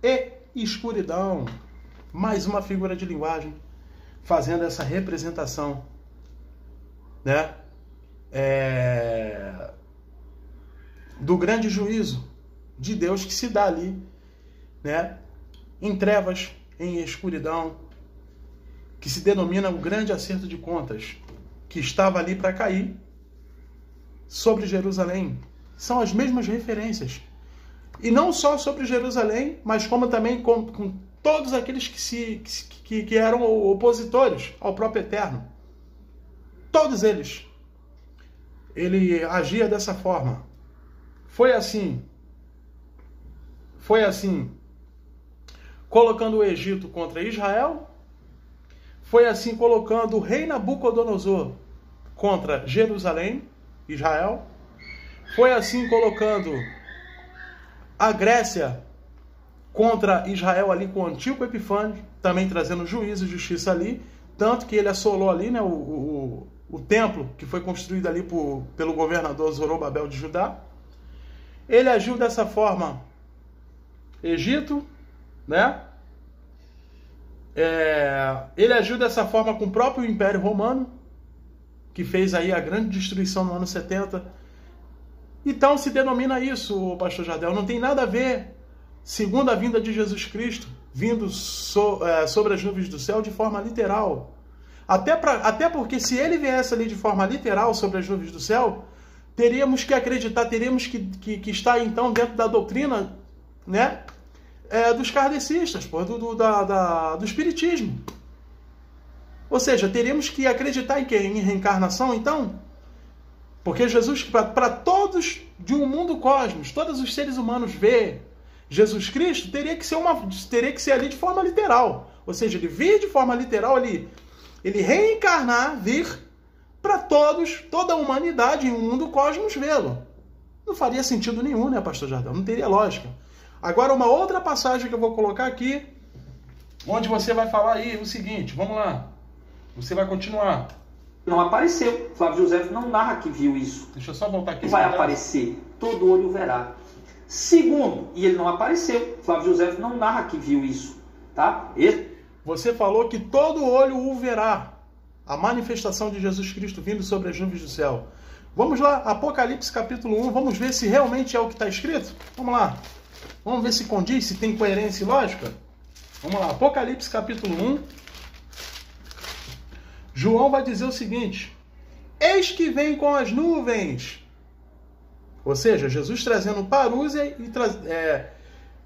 e escuridão. Mais uma figura de linguagem fazendo essa representação, né? Do grande juízo de Deus que se dá ali, né? Em trevas, em escuridão, que se denomina o grande acerto de contas, que estava ali para cair sobre Jerusalém. São as mesmas referências. E não só sobre Jerusalém, mas como também com todos aqueles que eram opositores ao próprio Eterno. Todos eles. Ele agia dessa forma. Foi assim, colocando o Egito contra Israel. Foi assim colocando o rei Nabucodonosor contra Jerusalém, Israel. Foi assim colocando a Grécia contra Israel ali com Antíoco Epifânio, também trazendo juízo e justiça ali, tanto que ele assolou ali, né, o templo que foi construído ali pelo governador Zorobabel de Judá. Ele agiu dessa forma, Egito, né? Ele agiu dessa forma com o próprio Império Romano, que fez aí a grande destruição no ano 70. Então se denomina isso, pastor Jardel, não tem nada a ver, segundo a vinda de Jesus Cristo, vindo sobre as nuvens do céu de forma literal. Até porque se ele viesse ali de forma literal sobre as nuvens do céu, teríamos que acreditar, teríamos que estar então dentro da doutrina, né, dos kardecistas, do espiritismo. Ou seja, teríamos que acreditar em quê? Em reencarnação, então? Porque Jesus, para todos de um mundo cosmos, todos os seres humanos ver Jesus Cristo, teria que ser ali de forma literal. Ou seja, ele vir de forma literal ali, ele reencarnar, vir para toda a humanidade em um mundo cosmos vê-lo. Não faria sentido nenhum, né, pastor Jardel? Não teria lógica. Agora, uma outra passagem que eu vou colocar aqui, onde você vai falar aí o seguinte, vamos lá. Você vai continuar. Não apareceu. Flávio José não narra que viu isso. Deixa eu só voltar aqui. Vai aparecer. Todo olho verá. Segundo, e ele não apareceu. Flávio José não narra que viu isso. Tá? Você falou que todo olho o verá. A manifestação de Jesus Cristo vindo sobre as nuvens do céu. Vamos lá, Apocalipse capítulo 1. Vamos ver se realmente é o que está escrito? Vamos lá. Vamos ver se condiz, se tem coerência e lógica? Vamos lá, Apocalipse capítulo 1. João vai dizer o seguinte: eis que vem com as nuvens. Ou seja, Jesus trazendo parúzia e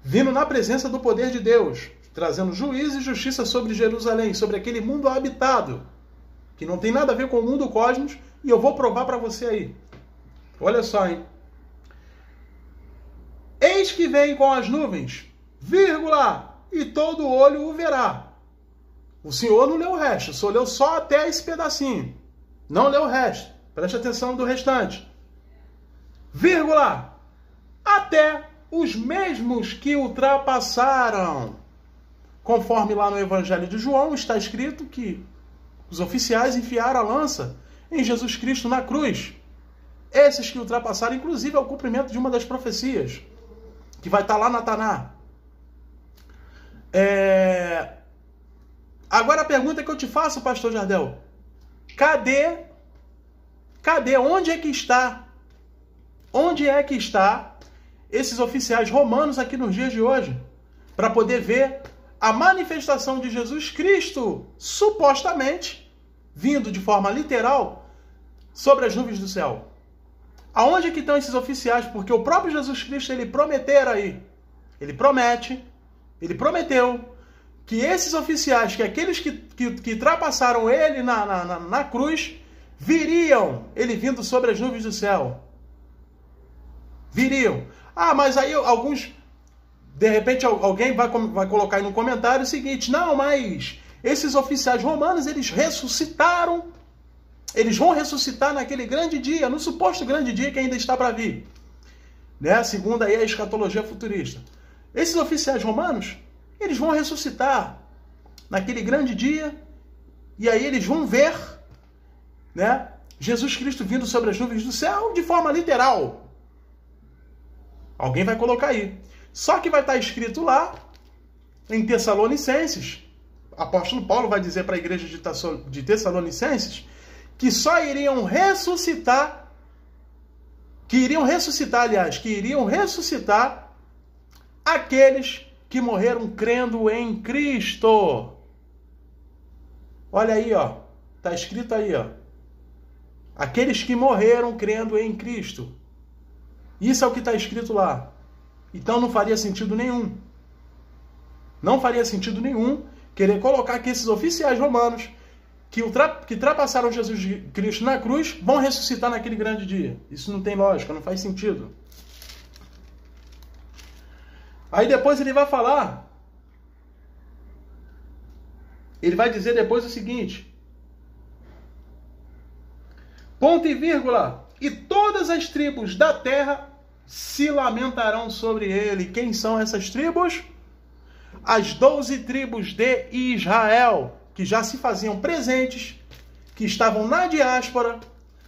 vindo na presença do poder de Deus, trazendo juízo e justiça sobre Jerusalém, sobre aquele mundo habitado, que não tem nada a ver com o mundo cosmos, e eu vou provar para você aí. Olha só, hein? Eis que vem com as nuvens, vírgula, e todo olho o verá. O senhor não leu o resto, só leu só até esse pedacinho. Não leu o resto. Preste atenção do restante. Vírgula, até os mesmos que ultrapassaram. Conforme lá no Evangelho de João está escrito que os oficiais enfiaram a lança em Jesus Cristo na cruz. Esses que ultrapassaram, inclusive, é o cumprimento de uma das profecias, que vai estar lá na Taná. Agora a pergunta que eu te faço, pastor Jardel. Cadê? Onde é que está? Onde é que está esses oficiais romanos aqui nos dias de hoje? Para poder ver a manifestação de Jesus Cristo, supostamente, vindo de forma literal, sobre as nuvens do céu. Aonde é que estão esses oficiais? Porque o próprio Jesus Cristo, ele prometeu aí. Ele prometeu que esses oficiais, que aqueles que ultrapassaram ele na cruz, viriam, ele vindo sobre as nuvens do céu. Viriam. Ah, mas aí alguns, de repente alguém vai colocar aí no comentário o seguinte: não, mas esses oficiais romanos, eles ressuscitaram, eles vão ressuscitar naquele grande dia, no suposto grande dia que ainda está para vir, né? Segundo aí a escatologia futurista. Esses oficiais romanos, eles vão ressuscitar naquele grande dia e aí eles vão ver, né, Jesus Cristo vindo sobre as nuvens do céu de forma literal. Alguém vai colocar aí. Só que vai estar escrito lá, em Tessalonicenses, apóstolo Paulo vai dizer para a igreja de Tessalonicenses que só iriam ressuscitar, que iriam ressuscitar aqueles que morreram crendo em Cristo. Olha aí, ó. Está escrito aí, ó. Aqueles que morreram crendo em Cristo. Isso é o que está escrito lá. Então não faria sentido nenhum. Não faria sentido nenhum querer colocar que esses oficiais romanos que ultrapassaram Jesus Cristo na cruz vão ressuscitar naquele grande dia. Isso não tem lógica, não faz sentido. Aí depois ele vai falar, ele vai dizer depois o seguinte, ponto e vírgula, e todas as tribos da terra se lamentarão sobre ele. Quem são essas tribos? As 12 tribos de Israel, que já se faziam presentes, que estavam na diáspora,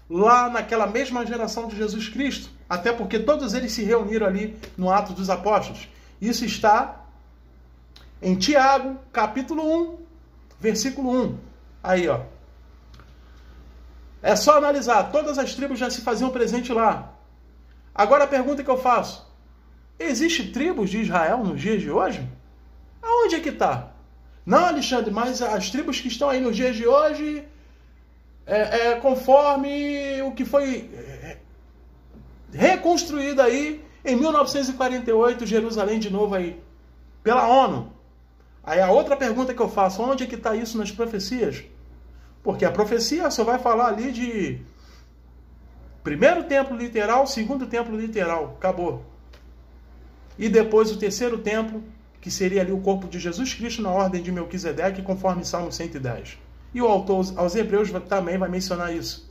lá naquela mesma geração de Jesus Cristo, até porque todos eles se reuniram ali no Atos dos Apóstolos. Isso está em Tiago, capítulo 1, versículo 1. Aí, ó. É só analisar. Todas as tribos já se faziam presente lá. Agora a pergunta que eu faço. Existe tribos de Israel nos dias de hoje? Aonde é que está? Não, Alexandre, mas as tribos que estão aí nos dias de hoje conforme o que foi reconstruído aí em 1948, Jerusalém de novo aí, pela ONU. Aí a outra pergunta que eu faço, onde é que está isso nas profecias? Porque a profecia só vai falar ali de primeiro templo literal, segundo templo literal, acabou. E depois o terceiro templo, que seria ali o corpo de Jesus Cristo na ordem de Melquisedeque, conforme Salmo 110. E o autor aos Hebreus também vai mencionar isso.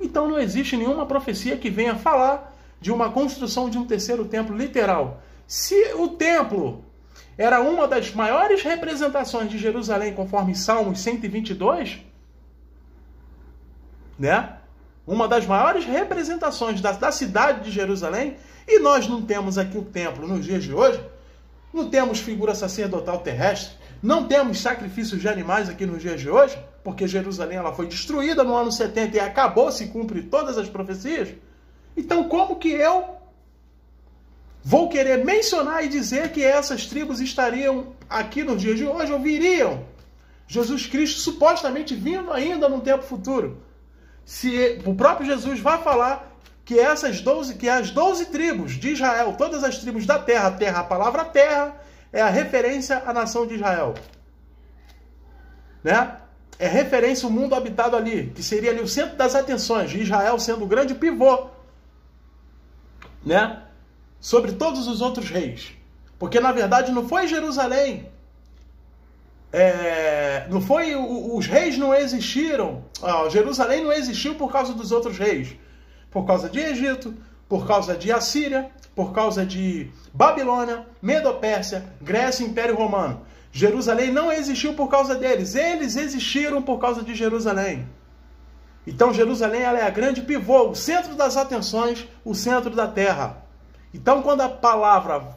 Então não existe nenhuma profecia que venha falar de uma construção de um terceiro templo literal. Se o templo era uma das maiores representações de Jerusalém, conforme Salmos 122, né? Uma das maiores representações da cidade de Jerusalém, e nós não temos aqui o templo nos dias de hoje, não temos figura sacerdotal terrestre, não temos sacrifícios de animais aqui nos dias de hoje, porque Jerusalém ela foi destruída no ano 70 e acabou se cumprir todas as profecias. Então como que eu vou querer mencionar e dizer que essas tribos estariam aqui nos dias de hoje, ou viriam? Jesus Cristo supostamente vindo ainda num tempo futuro. Se o próprio Jesus vai falar que as 12 tribos de Israel, todas as tribos da terra, a palavra terra é a referência à nação de Israel. Né? É referência ao mundo habitado ali, que seria ali o centro das atenções, de Israel sendo o grande pivô, né? Sobre todos os outros reis. Porque na verdade não foi Jerusalém, os reis não existiram, Jerusalém não existiu por causa dos outros reis, por causa de Egito, por causa de Assíria, por causa de Babilônia, Medo-Pérsia, Grécia e Império Romano. Jerusalém não existiu por causa deles, eles existiram por causa de Jerusalém. Então Jerusalém ela é a grande pivô, o centro das atenções, o centro da terra. Então quando a palavra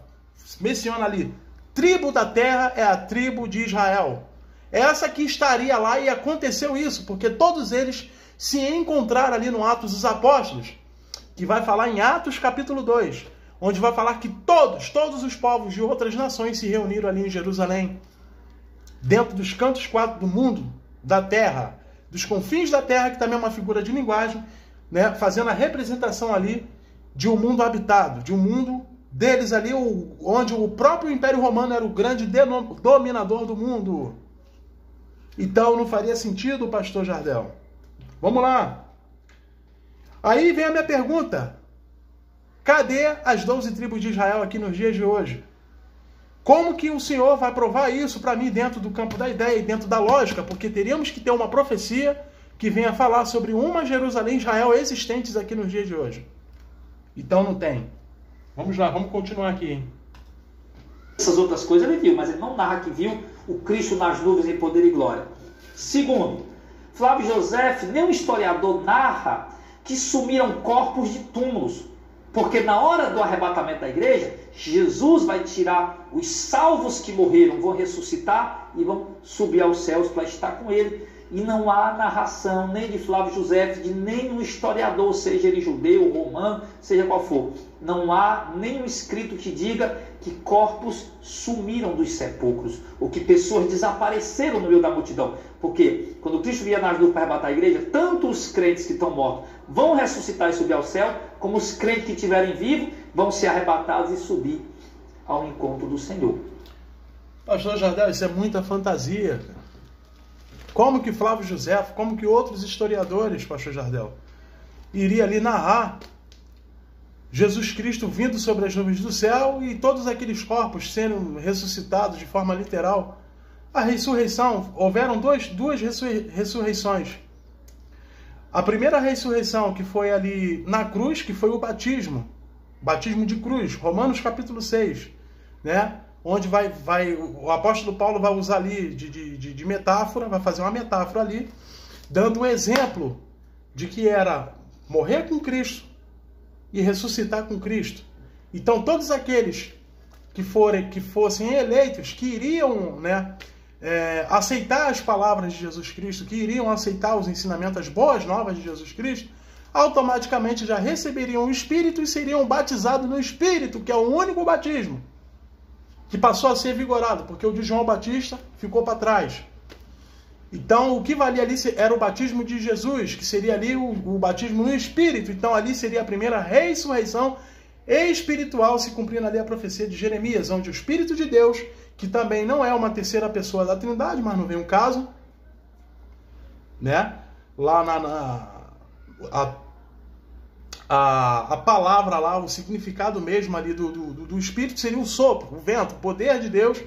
menciona ali, tribo da terra é a tribo de Israel. Essa que estaria lá e aconteceu isso, porque todos eles se encontraram ali no Atos dos Apóstolos, que vai falar em Atos capítulo 2, onde vai falar que todos os povos de outras nações se reuniram ali em Jerusalém, dentro dos cantos quatro do mundo, da terra, dos confins da terra, que também é uma figura de linguagem, né, fazendo a representação ali de um mundo habitado, de um mundo deles ali, onde o próprio Império Romano era o grande dominador do mundo. Então não faria sentido, pastor Jardel. Vamos lá. Aí vem a minha pergunta. Cadê as 12 tribos de Israel aqui nos dias de hoje? Como que o Senhor vai provar isso para mim dentro do campo da ideia e dentro da lógica? Porque teríamos que ter uma profecia que venha falar sobre uma Jerusalém e Israel existentes aqui nos dias de hoje. Então não tem. Vamos lá, vamos continuar aqui, hein? Essas outras coisas ele viu, mas ele não narra que viu o Cristo nas nuvens em poder e glória. Segundo, Flávio José, nenhum historiador narra que sumiram corpos de túmulos, porque na hora do arrebatamento da igreja, Jesus vai tirar os salvos que morreram, vão ressuscitar e vão subir aos céus para estar com ele. E não há narração nem de Flávio José, de nenhum historiador, seja ele judeu, romano, seja qual for. Não há nenhum escrito que diga que corpos sumiram dos sepulcros, ou que pessoas desapareceram no meio da multidão. Porque quando Cristo vier nas nuvens para arrebatar a igreja, tanto os crentes que estão mortos vão ressuscitar e subir ao céu, como os crentes que estiverem vivos vão ser arrebatados e subir ao encontro do Senhor. Pastor Jardel, isso é muita fantasia. Como que Flávio José, como que outros historiadores, pastor Jardel, iria ali narrar Jesus Cristo vindo sobre as nuvens do céu e todos aqueles corpos sendo ressuscitados de forma literal? A ressurreição, houveram duas ressurreições. A primeira ressurreição, que foi ali na cruz, que foi o batismo de cruz, Romanos capítulo 6, né? Onde o apóstolo Paulo vai usar ali de metáfora, vai fazer uma metáfora ali, dando um exemplo de que era morrer com Cristo e ressuscitar com Cristo. Então todos aqueles que fossem eleitos, que iriam, né, aceitar as palavras de Jesus Cristo, que iriam aceitar os ensinamentos, as boas novas de Jesus Cristo, automaticamente já receberiam o Espírito e seriam batizados no Espírito, que é o único batismo que passou a ser vigorado, porque o de João Batista ficou para trás. Então, o que valia ali era o batismo de Jesus, que seria ali o batismo no Espírito. Então, ali seria a primeira ressurreição espiritual, se cumprindo ali a profecia de Jeremias, onde o Espírito de Deus, que também não é uma terceira pessoa da Trindade, mas não vem um caso, né? Lá a palavra lá, o significado mesmo ali do Espírito seria o sopro, o vento, o poder de Deus,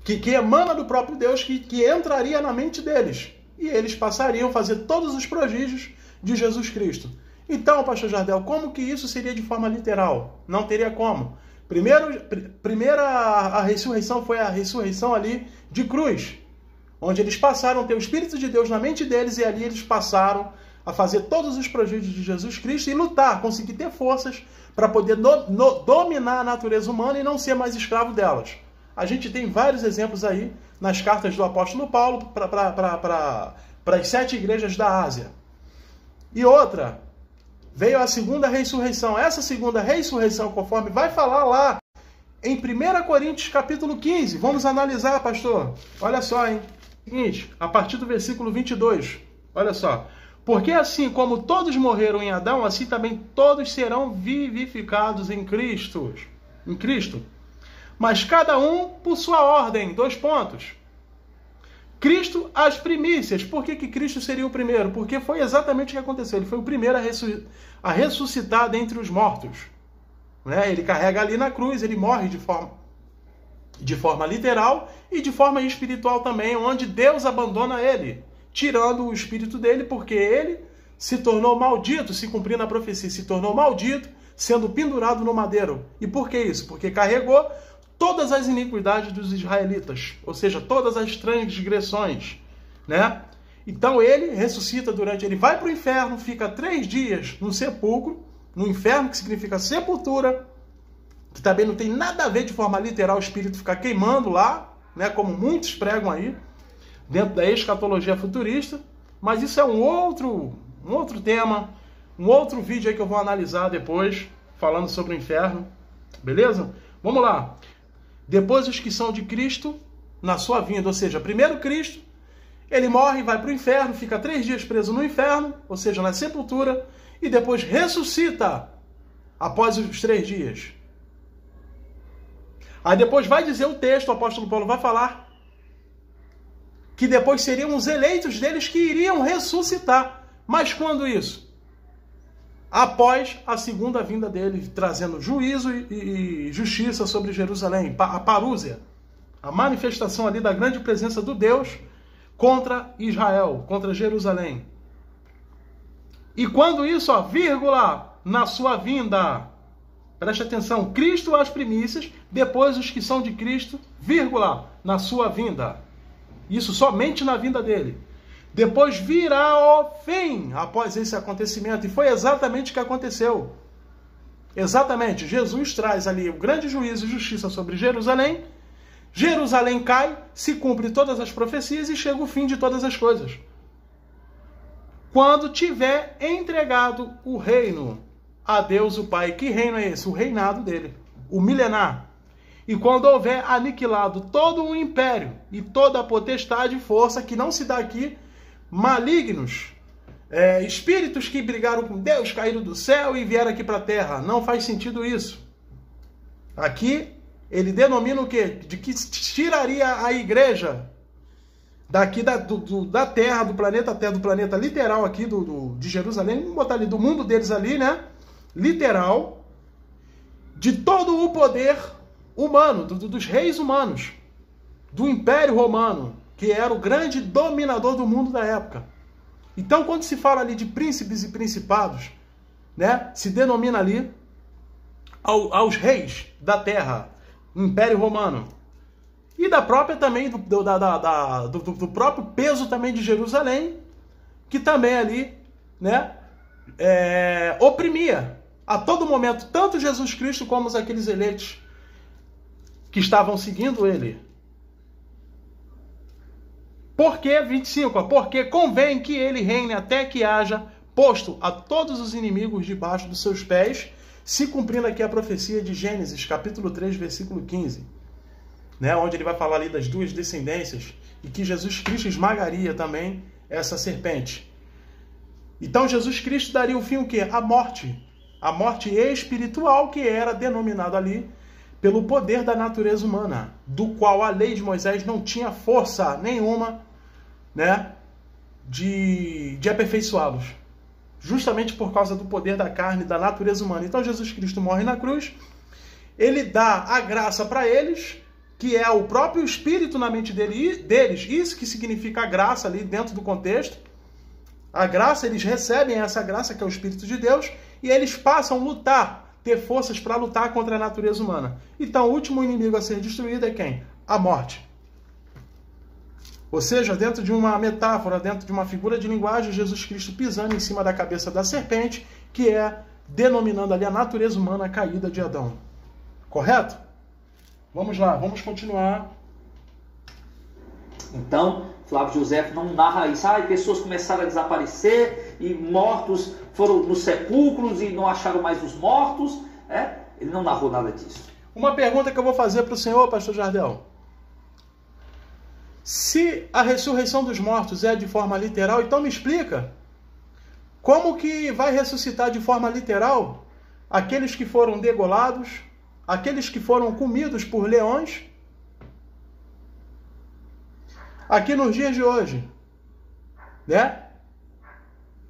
que emana do próprio Deus, que entraria na mente deles. E eles passariam a fazer todos os prodígios de Jesus Cristo. Então, pastor Jardel, como que isso seria de forma literal? Não teria como. Primeira a ressurreição foi a ressurreição ali de cruz, onde eles passaram a ter o Espírito de Deus na mente deles, e ali eles passaram a fazer todos os prodígios de Jesus Cristo e lutar, conseguir ter forças para poder dominar a natureza humana e não ser mais escravo delas. A gente tem vários exemplos aí nas cartas do apóstolo Paulo para as 7 igrejas da Ásia. E outra, veio a segunda ressurreição. Essa segunda ressurreição, conforme vai falar lá em 1 Coríntios capítulo 15. Vamos analisar, pastor. Olha só, hein? Seguinte, a partir do versículo 22. Olha só. Porque assim como todos morreram em Adão, assim também todos serão vivificados em Cristo. Mas cada um por sua ordem. 2 pontos. Cristo as primícias. Por que Cristo seria o primeiro? Porque foi exatamente o que aconteceu. Ele foi o primeiro a ressuscitar dentre os mortos. Né? Ele carrega ali na cruz, ele morre de forma literal e de forma espiritual também, onde Deus abandona ele, tirando o espírito dele, porque ele se tornou maldito, se cumprindo a profecia, se tornou maldito, sendo pendurado no madeiro. E por que isso? Porque carregou todas as iniquidades dos israelitas, ou seja, todas as transgressões, né? Então ele ressuscita ele vai para o inferno, fica 3 dias no sepulcro, no inferno, que significa sepultura, que também não tem nada a ver de forma literal o espírito ficar queimando lá, né? Como muitos pregam aí, dentro da escatologia futurista, mas isso é um outro tema, um outro vídeo aí que eu vou analisar depois, falando sobre o inferno, beleza? Vamos lá. Depois os que são de Cristo, na sua vinda, ou seja, primeiro Cristo, ele morre, vai para o inferno, fica 3 dias preso no inferno, ou seja, na sepultura, e depois ressuscita após os 3 dias. Aí depois vai dizer o texto, o apóstolo Paulo vai falar, que depois seriam os eleitos deles que iriam ressuscitar. Mas quando isso? Após a segunda vinda dele, trazendo juízo e justiça sobre Jerusalém, a parúzia, a manifestação ali da grande presença do Deus contra Israel, contra Jerusalém. E quando isso, ó, vírgula, na sua vinda, preste atenção, Cristo as primícias, depois os que são de Cristo, vírgula, na sua vinda. Isso somente na vinda dele. Depois virá o fim após esse acontecimento. E foi exatamente o que aconteceu. Exatamente. Jesus traz ali o grande juízo e justiça sobre Jerusalém. Jerusalém cai, se cumpre todas as profecias e chega o fim de todas as coisas. Quando tiver entregado o reino a Deus o Pai. Que reino é esse? O reinado dele. O milenar. E quando houver aniquilado todo o império e toda a potestade e força que não se dá aqui, malignos, espíritos que brigaram com Deus, caíram do céu e vieram aqui para a terra. Não faz sentido isso. Aqui ele denomina o quê? De que tiraria a igreja daqui da terra, do planeta Terra, do planeta literal aqui de Jerusalém, vamos botar ali do mundo deles ali, né? Literal, de todo o poder humano, dos reis humanos, do Império Romano, que era o grande dominador do mundo da época. Então, quando se fala ali de príncipes e principados, né, se denomina ali aos reis da terra, Império Romano. E da própria também, do próprio peso também de Jerusalém, que também ali, né, oprimia a todo momento, tanto Jesus Cristo como aqueles eleitos que estavam seguindo ele. Porque, 25, porque convém que ele reine até que haja posto a todos os inimigos debaixo dos seus pés, se cumprindo aqui a profecia de Gênesis, capítulo 3, versículo 15, né, onde ele vai falar ali das duas descendências, e que Jesus Cristo esmagaria também essa serpente. Então Jesus Cristo daria o fim o quê? A morte espiritual, que era denominado ali pelo poder da natureza humana, do qual a lei de Moisés não tinha força nenhuma, né, de aperfeiçoá-los. Justamente por causa do poder da carne, da natureza humana. Então Jesus Cristo morre na cruz, ele dá a graça para eles, que é o próprio Espírito na mente deles, isso que significa a graça ali dentro do contexto. A graça, eles recebem essa graça, que é o Espírito de Deus, e eles passam a lutar, ter forças para lutar contra a natureza humana. Então, o último inimigo a ser destruído é quem? A morte. Ou seja, dentro de uma metáfora, dentro de uma figura de linguagem, Jesus Cristo pisando em cima da cabeça da serpente, que é denominando ali a natureza humana caída de Adão. Correto? Vamos lá, vamos continuar. Então, Flávio José não narra isso. Pessoas começaram a desaparecer e mortos foram nos sepulcros e não acharam mais os mortos. Ele não narrou nada disso. Uma pergunta que eu vou fazer para o senhor, pastor Jardel. Se a ressurreição dos mortos é de forma literal, então me explica como que vai ressuscitar de forma literal aqueles que foram degolados, aqueles que foram comidos por leões, aqui nos dias de hoje, né?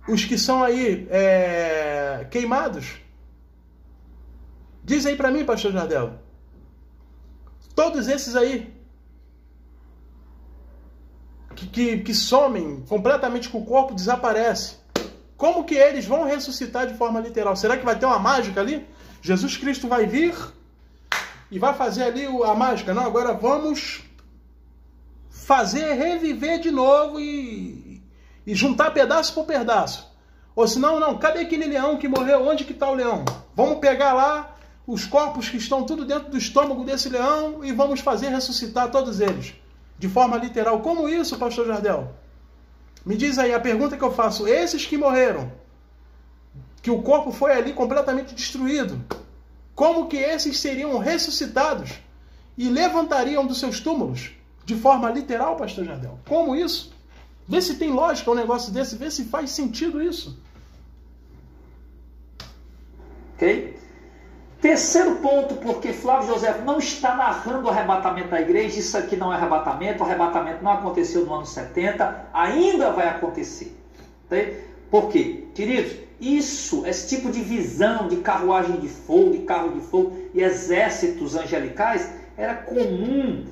Os que são aí queimados. Diz aí para mim, pastor Jardel. Todos esses aí que somem completamente com o corpo, desaparece. Como que eles vão ressuscitar de forma literal? Será que vai ter uma mágica ali? Jesus Cristo vai vir e vai fazer ali a mágica? Não, agora vamos reviver de novo e juntar pedaço por pedaço. Ou senão, não, cadê aquele leão que morreu? Onde que está o leão? Vamos pegar lá os corpos que estão tudo dentro do estômago desse leão e vamos fazer ressuscitar todos eles. De forma literal. Como isso, pastor Jardel? Me diz aí, a pergunta que eu faço. Esses que morreram, que o corpo foi ali completamente destruído, como que esses seriam ressuscitados e levantariam dos seus túmulos? De forma literal, pastor Jardel? Como isso? Vê se tem lógica um negócio desse, vê se faz sentido isso. Ok? Terceiro ponto, porque Flávio José não está narrando o arrebatamento da igreja, isso aqui não é arrebatamento, o arrebatamento não aconteceu no ano 70, ainda vai acontecer. Ok? Por quê? Queridos, esse tipo de visão de carruagem de fogo, de carro de fogo e exércitos angelicais era comum,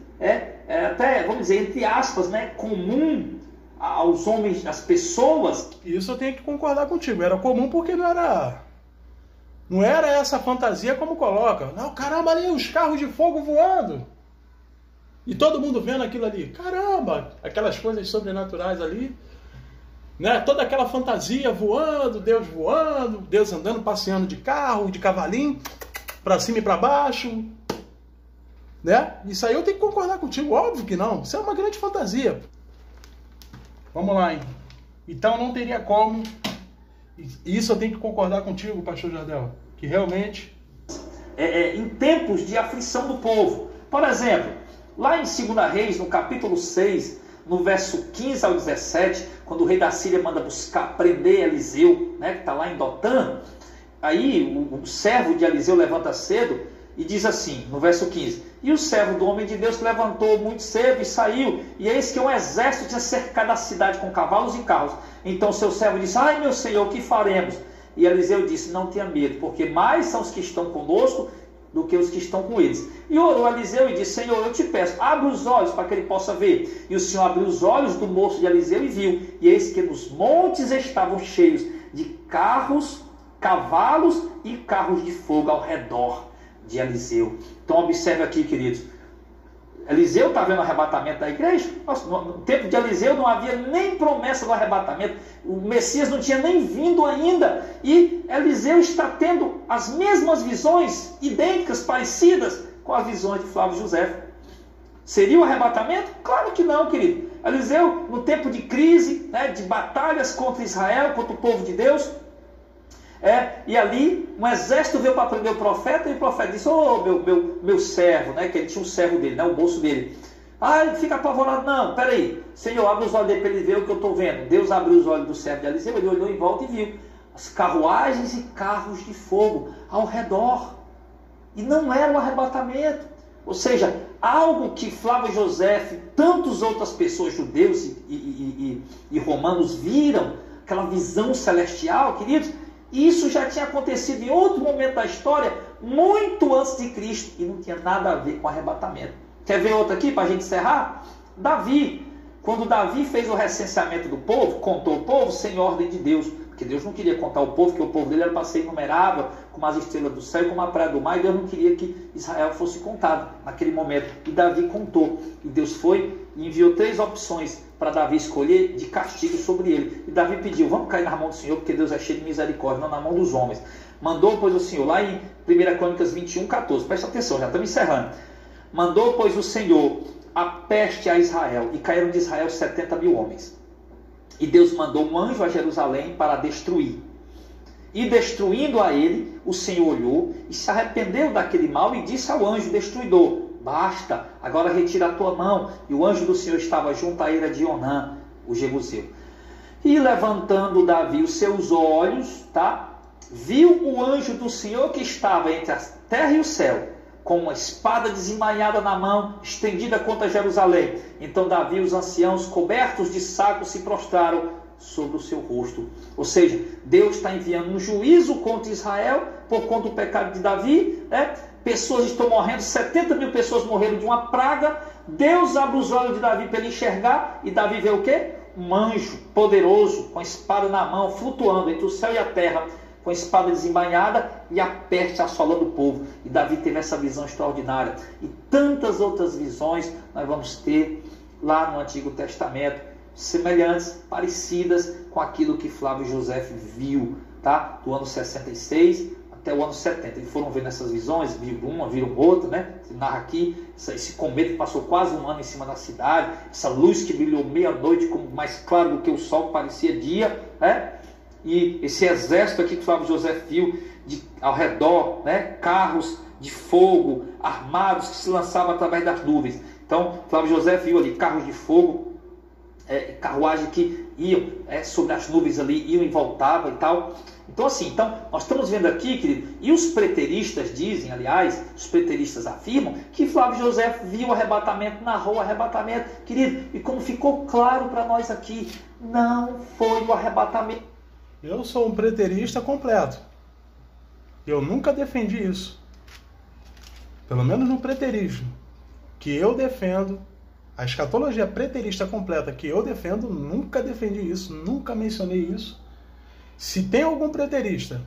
até, vamos dizer, entre aspas, né, comum aos homens, às pessoas. Isso eu tenho que concordar contigo, era comum porque não era essa fantasia como coloca. Não, caramba, ali os carros de fogo voando. E todo mundo vendo aquilo ali. Caramba, aquelas coisas sobrenaturais ali. Né? Toda aquela fantasia voando, Deus andando, passeando de carro, de cavalinho, para cima e para baixo. Né? Isso aí eu tenho que concordar contigo. Óbvio que não. Isso é uma grande fantasia. Vamos lá, hein? Então não teria como. Isso eu tenho que concordar contigo, pastor Jardel. Que realmente... em tempos de aflição do povo. Por exemplo, lá em 2 Reis, no capítulo 6, no verso 15 ao 17, quando o rei da Síria manda buscar, prender Eliseu, né, que está lá em Dotã, aí o servo de Eliseu levanta cedo e diz assim, no verso 15, e o servo do homem de Deus levantou muito cedo e saiu, e eis que um exército tinha cercado a cidade com cavalos e carros. Então seu servo disse, ai meu senhor, o que faremos? E Eliseu disse, não tenha medo, porque mais são os que estão conosco do que os que estão com eles. E orou Eliseu e disse, Senhor, eu te peço, abre os olhos para que ele possa ver. E o Senhor abriu os olhos do moço de Eliseu e viu. E eis que nos montes estavam cheios de carros, cavalos e carros de fogo ao redor de Eliseu. Então observe aqui, queridos. Eliseu está vendo o arrebatamento da igreja? Nossa, no tempo de Eliseu não havia nem promessa do arrebatamento. O Messias não tinha nem vindo ainda. E Eliseu está tendo as mesmas visões, idênticas, parecidas com as visões de Flávio José. Seria o arrebatamento? Claro que não, querido. Eliseu, no tempo de crise, né, de batalhas contra Israel, contra o povo de Deus, e ali um exército veio para prender o profeta, e o profeta disse, meu servo, né, que ele tinha um servo dele, né, o moço dele. Ele fica apavorado, não, peraí, Senhor, abre os olhos dele para ele ver o que eu estou vendo. Deus abriu os olhos do servo de Eliseu, ele olhou em volta e viu as carruagens e carros de fogo ao redor. E não era um arrebatamento. Ou seja, algo que Flávio José e tantas outras pessoas, judeus e romanos, viram, aquela visão celestial, queridos, isso já tinha acontecido em outro momento da história, muito antes de Cristo, e não tinha nada a ver com arrebatamento. Quer ver outro aqui para a gente encerrar? Davi. Quando Davi fez o recenseamento do povo, contou o povo sem ordem de Deus, porque Deus não queria contar o povo, porque o povo dele era para ser inumerável, como as estrelas do céu e como a praia do mar, e Deus não queria que Israel fosse contado naquele momento. E Davi contou, e Deus foi e enviou 3 opções para Davi escolher de castigo sobre ele. E Davi pediu, vamos cair na mão do Senhor, porque Deus é cheio de misericórdia, não na mão dos homens. Mandou, pois, o Senhor, lá em 1 Crônicas 21, 14, presta atenção, já estamos encerrando. Mandou, pois, o Senhor a peste a Israel, e caíram de Israel 70 mil homens. E Deus mandou um anjo a Jerusalém para destruir. E destruindo a ele, o Senhor olhou e se arrependeu daquele mal e disse ao anjo destruidor, basta, agora retira a tua mão. E o anjo do Senhor estava junto à eira de Onã, o jebuseu. E levantando Davi os seus olhos, viu o anjo do Senhor que estava entre a terra e o céu, com uma espada desembainhada na mão, estendida contra Jerusalém. Então Davi e os anciãos, cobertos de saco, se prostraram sobre o seu rosto. Ou seja, Deus está enviando um juízo contra Israel, por conta do pecado de Davi, né? Pessoas estão morrendo, 70 mil pessoas morreram de uma praga. Deus abre os olhos de Davi para ele enxergar, e Davi vê o quê? Um anjo poderoso, com a espada na mão, flutuando entre o céu e a terra, com a espada desembainhada, e a peste assolando o povo. E Davi teve essa visão extraordinária. E tantas outras visões nós vamos ter lá no Antigo Testamento, semelhantes, parecidas com aquilo que Flávio José viu, do ano 66 até o ano 70. Eles foram vendo essas visões, viram uma, viram outra, né? Se narra aqui, esse cometa que passou quase um ano em cima da cidade, essa luz que brilhou meia-noite como mais claro do que o sol, que parecia dia, né? E esse exército aqui que Flávio José viu ao redor, né? Carros de fogo armados que se lançavam através das nuvens. Então Flávio José viu ali carros de fogo, carruagem que iam sobre as nuvens ali, iam e voltavam e tal. Então assim, nós estamos vendo aqui, querido, e os preteristas dizem, aliás, os preteristas afirmam que Flávio José viu o arrebatamento, narrou o arrebatamento, querido, e como ficou claro para nós aqui, não foi o arrebatamento. Eu sou um preterista completo. Eu nunca defendi isso. Pelo menos no preterismo que eu defendo, a escatologia preterista completa que eu defendo, nunca defendi isso, nunca mencionei isso. Se tem algum preterista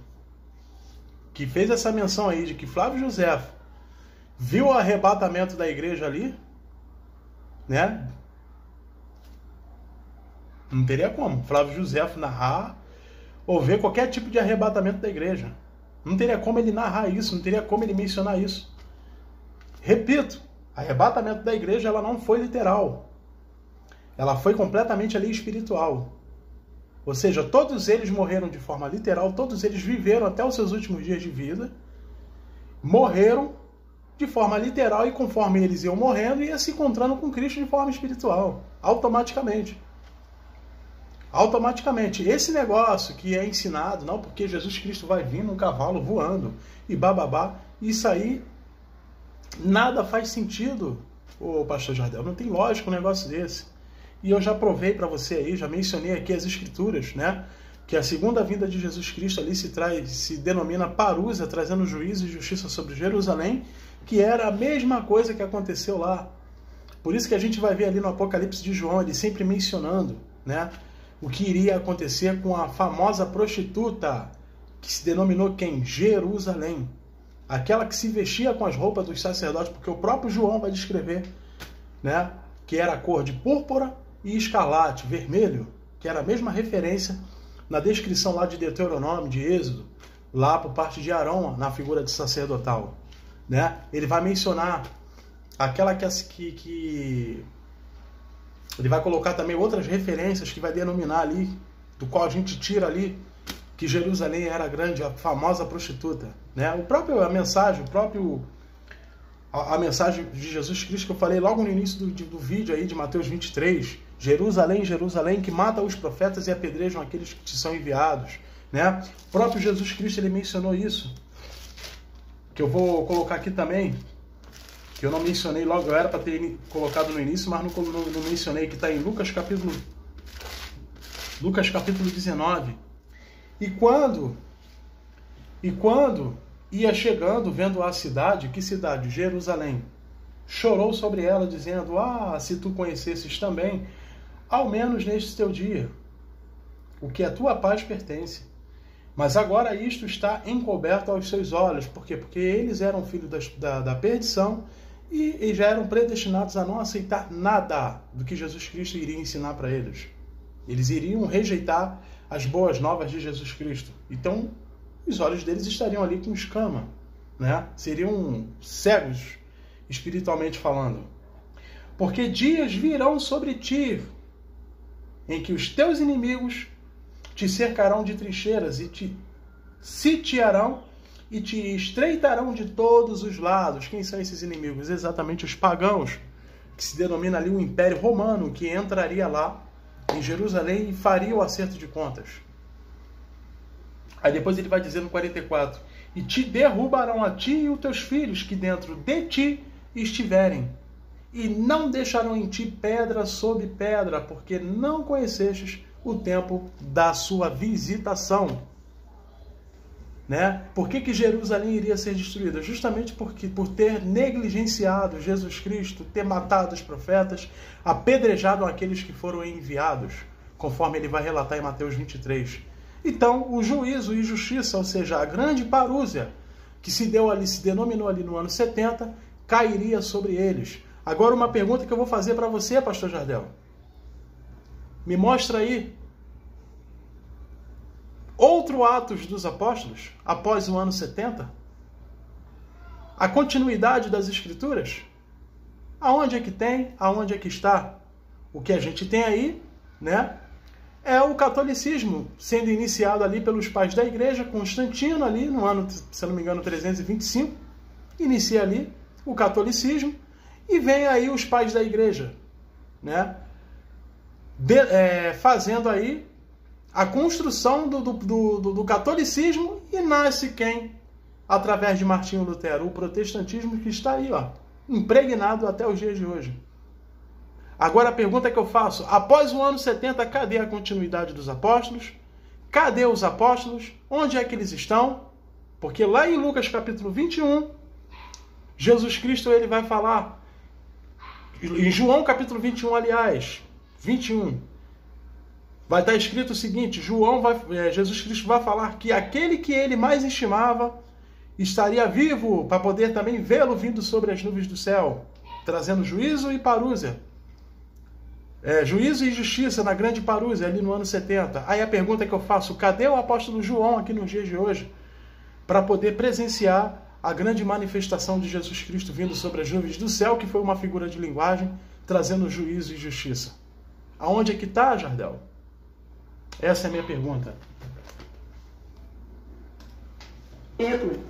que fez essa menção aí de que Flávio José viu o arrebatamento da igreja ali, né? Não teria como Flávio Josefo narrar ou ver qualquer tipo de arrebatamento da igreja. Não teria como ele narrar isso, não teria como ele mencionar isso. Repito, arrebatamento da igreja ela não foi literal. Ela foi completamente ali espiritual. Ou seja, todos eles morreram de forma literal, todos eles viveram até os seus últimos dias de vida, morreram de forma literal e conforme eles iam morrendo, ia se encontrando com Cristo de forma espiritual, automaticamente. Automaticamente. Esse negócio que é ensinado, não porque Jesus Cristo vai vir num cavalo voando e bababá, isso aí nada faz sentido, ô pastor Jardel, não tem lógica um negócio desse. E eu já provei para você aí, já mencionei aqui as escrituras, né? Que a segunda vinda de Jesus Cristo ali se denomina parúzia, trazendo juízo e justiça sobre Jerusalém, que era a mesma coisa que aconteceu lá. Por isso que a gente vai ver ali no Apocalipse de João, ele sempre mencionando, né? O que iria acontecer com a famosa prostituta, que se denominou quem? Jerusalém. Aquela que se vestia com as roupas dos sacerdotes, porque o próprio João vai descrever, né? Que era a cor de púrpura e escarlate, vermelho, que era a mesma referência na descrição lá de Deuteronômio, de Êxodo, lá por parte de Arão, na figura de sacerdotal, né? Ele vai mencionar aquela que ele vai colocar também outras referências que vai denominar ali, do qual a gente tira ali que Jerusalém era grande, a famosa prostituta, né? A mensagem de Jesus Cristo que eu falei logo no início do vídeo aí de Mateus 23, Jerusalém, Jerusalém, que mata os profetas e apedrejam aqueles que te são enviados, né? O próprio Jesus Cristo, ele mencionou isso, que eu vou colocar aqui também, que eu não mencionei logo, eu era para ter colocado no início, mas não mencionei, que está em Lucas capítulo 19. E quando ia chegando, vendo a cidade, que cidade? Jerusalém. Chorou sobre ela, dizendo, se tu conhecesses também, ao menos neste teu dia, o que a tua paz pertence. Mas agora isto está encoberto aos seus olhos. Por quê? Porque eles eram filhos da perdição e já eram predestinados a não aceitar nada do que Jesus Cristo iria ensinar para eles. Eles iriam rejeitar as boas novas de Jesus Cristo. Então, os olhos deles estariam ali com escama, né? Seriam cegos, espiritualmente falando. Porque dias virão sobre ti, em que os teus inimigos te cercarão de trincheiras e te sitiarão e te estreitarão de todos os lados. Quem são esses inimigos? Exatamente os pagãos, que se denomina ali o Império Romano, que entraria lá em Jerusalém e faria o acerto de contas. Aí depois ele vai dizer no 44, e te derrubarão a ti e os teus filhos que dentro de ti estiverem, e não deixarão em ti pedra sobre pedra, porque não conhecestes o tempo da sua visitação. Né? Por que Jerusalém iria ser destruída? Justamente porque por ter negligenciado Jesus Cristo, ter matado os profetas, apedrejado aqueles que foram enviados, conforme ele vai relatar em Mateus 23. Então, o juízo e justiça, ou seja, a grande parúzia que se denominou ali no ano 70, cairia sobre eles. Agora, uma pergunta que eu vou fazer para você, pastor Jardel. Me mostra aí outro Atos dos Apóstolos, após o ano 70? A continuidade das Escrituras? Aonde é que tem? Aonde é que está? O que a gente tem aí, né? É o catolicismo sendo iniciado ali pelos pais da igreja, Constantino ali no ano, se não me engano, 325, inicia ali o catolicismo e vem aí os pais da igreja, né? Fazendo aí a construção do catolicismo e nasce quem? Através de Martinho Lutero, o protestantismo que está aí, ó, impregnado até os dias de hoje. Agora a pergunta que eu faço, após o ano 70, cadê a continuidade dos apóstolos? Cadê os apóstolos? Onde é que eles estão? Porque lá em Lucas capítulo 21, Jesus Cristo ele vai falar, em João capítulo 21, aliás, 21, vai estar escrito o seguinte, Jesus Cristo vai falar que aquele que ele mais estimava estaria vivo para poder também vê-lo vindo sobre as nuvens do céu, trazendo juízo e parúzia. Juízo e justiça na grande parúzia, ali no ano 70. Aí a pergunta que eu faço, cadê o apóstolo João aqui nos dias de hoje? Para poder presenciar a grande manifestação de Jesus Cristo vindo sobre as nuvens do céu, que foi uma figura de linguagem, trazendo juízo e justiça. Aonde é que está, Jardel? Essa é a minha pergunta.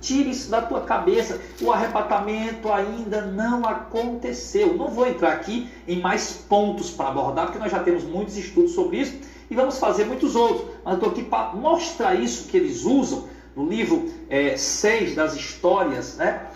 Tire isso da tua cabeça. O arrebatamento ainda não aconteceu. Não vou entrar aqui em mais pontos para abordar, porque nós já temos muitos estudos sobre isso e vamos fazer muitos outros. Mas eu estou aqui para mostrar isso que eles usam no livro 6 das histórias, né,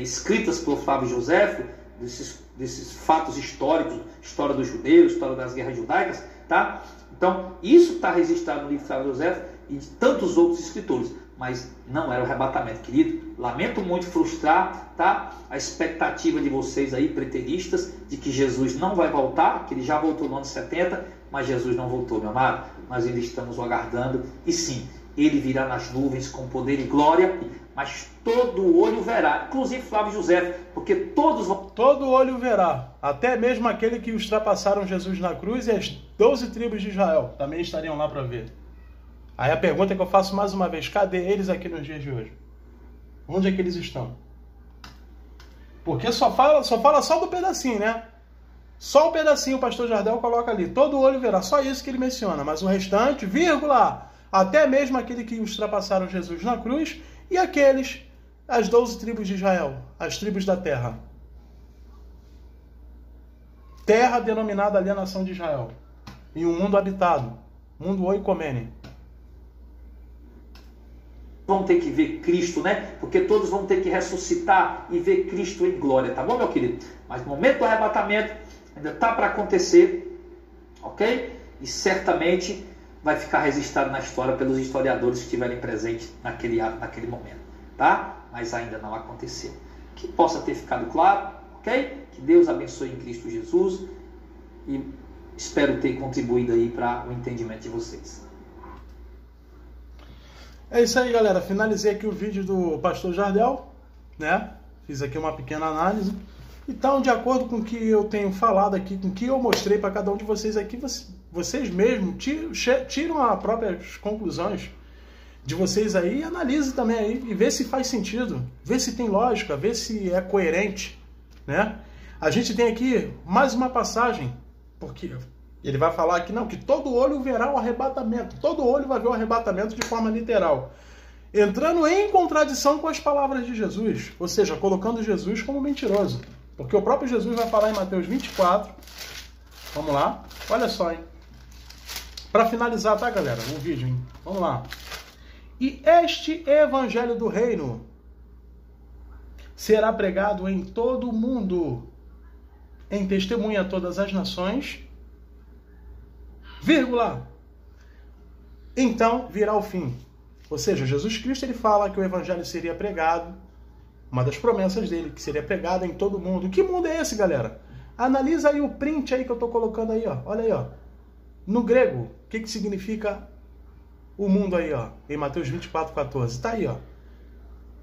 escritas por Flávio Joséfo, desses fatos históricos, história dos judeus, história das guerras judaicas, tá? Então, isso está registrado no livro de Flávio Joséfo e de tantos outros escritores. Mas não era o arrebatamento, querido. Lamento muito frustrar, tá? A expectativa de vocês aí, preteristas, de que Jesus não vai voltar, que ele já voltou no ano 70, mas Jesus não voltou, meu amado. Nós ainda estamos o aguardando. E sim, ele virá nas nuvens com poder e glória, mas todo olho verá, inclusive Flávio José, porque todos vão... Todo olho verá, até mesmo aquele que ultrapassaram Jesus na cruz e as 12 tribos de Israel também estariam lá para ver. Aí a pergunta que eu faço mais uma vez, cadê eles aqui nos dias de hoje? Onde é que eles estão? Porque só fala só do pedacinho, né? Só o pedacinho o pastor Jardel coloca ali, todo olho verá, só isso que ele menciona, mas o restante, vírgula, até mesmo aquele que ultrapassaram Jesus na cruz e aqueles, as 12 tribos de Israel, as tribos da terra. Terra denominada ali a nação de Israel. Em um mundo habitado, mundo oikomene. Vão ter que ver Cristo, né? Porque todos vão ter que ressuscitar e ver Cristo em glória, tá bom, meu querido? Mas no momento do arrebatamento ainda está para acontecer, ok? E certamente vai ficar registrado na história pelos historiadores que estiverem presentes naquele momento, tá? Mas ainda não aconteceu. Que possa ter ficado claro, ok? Que Deus abençoe em Cristo Jesus e espero ter contribuído aí para o entendimento de vocês. É isso aí, galera. Finalizei aqui o vídeo do pastor Jardel, né? Fiz aqui uma pequena análise. Então, de acordo com o que eu tenho falado aqui, com o que eu mostrei para cada um de vocês aqui, vocês mesmos tiram as próprias conclusões de vocês aí e analisem também aí e vê se faz sentido, vê se tem lógica, vê se é coerente, né? A gente tem aqui mais uma passagem, porque ele vai falar aqui, não, que todo olho verá o arrebatamento, todo olho vai ver o arrebatamento de forma literal, entrando em contradição com as palavras de Jesus, ou seja, colocando Jesus como mentiroso, porque o próprio Jesus vai falar em Mateus 24, vamos lá, olha só, hein, para finalizar, tá, galera, o vídeo, hein? Vamos lá. E este evangelho do reino será pregado em todo o mundo, em testemunha a todas as nações, vírgula, então virá o fim. Ou seja, Jesus Cristo ele fala que o evangelho seria pregado, uma das promessas dele, que seria pregado em todo mundo. Que mundo é esse, galera? Analisa aí o print aí que eu estou colocando aí, ó. Olha aí, ó. No grego, o que significa o mundo aí, ó? Em Mateus 24:14. Tá aí, ó.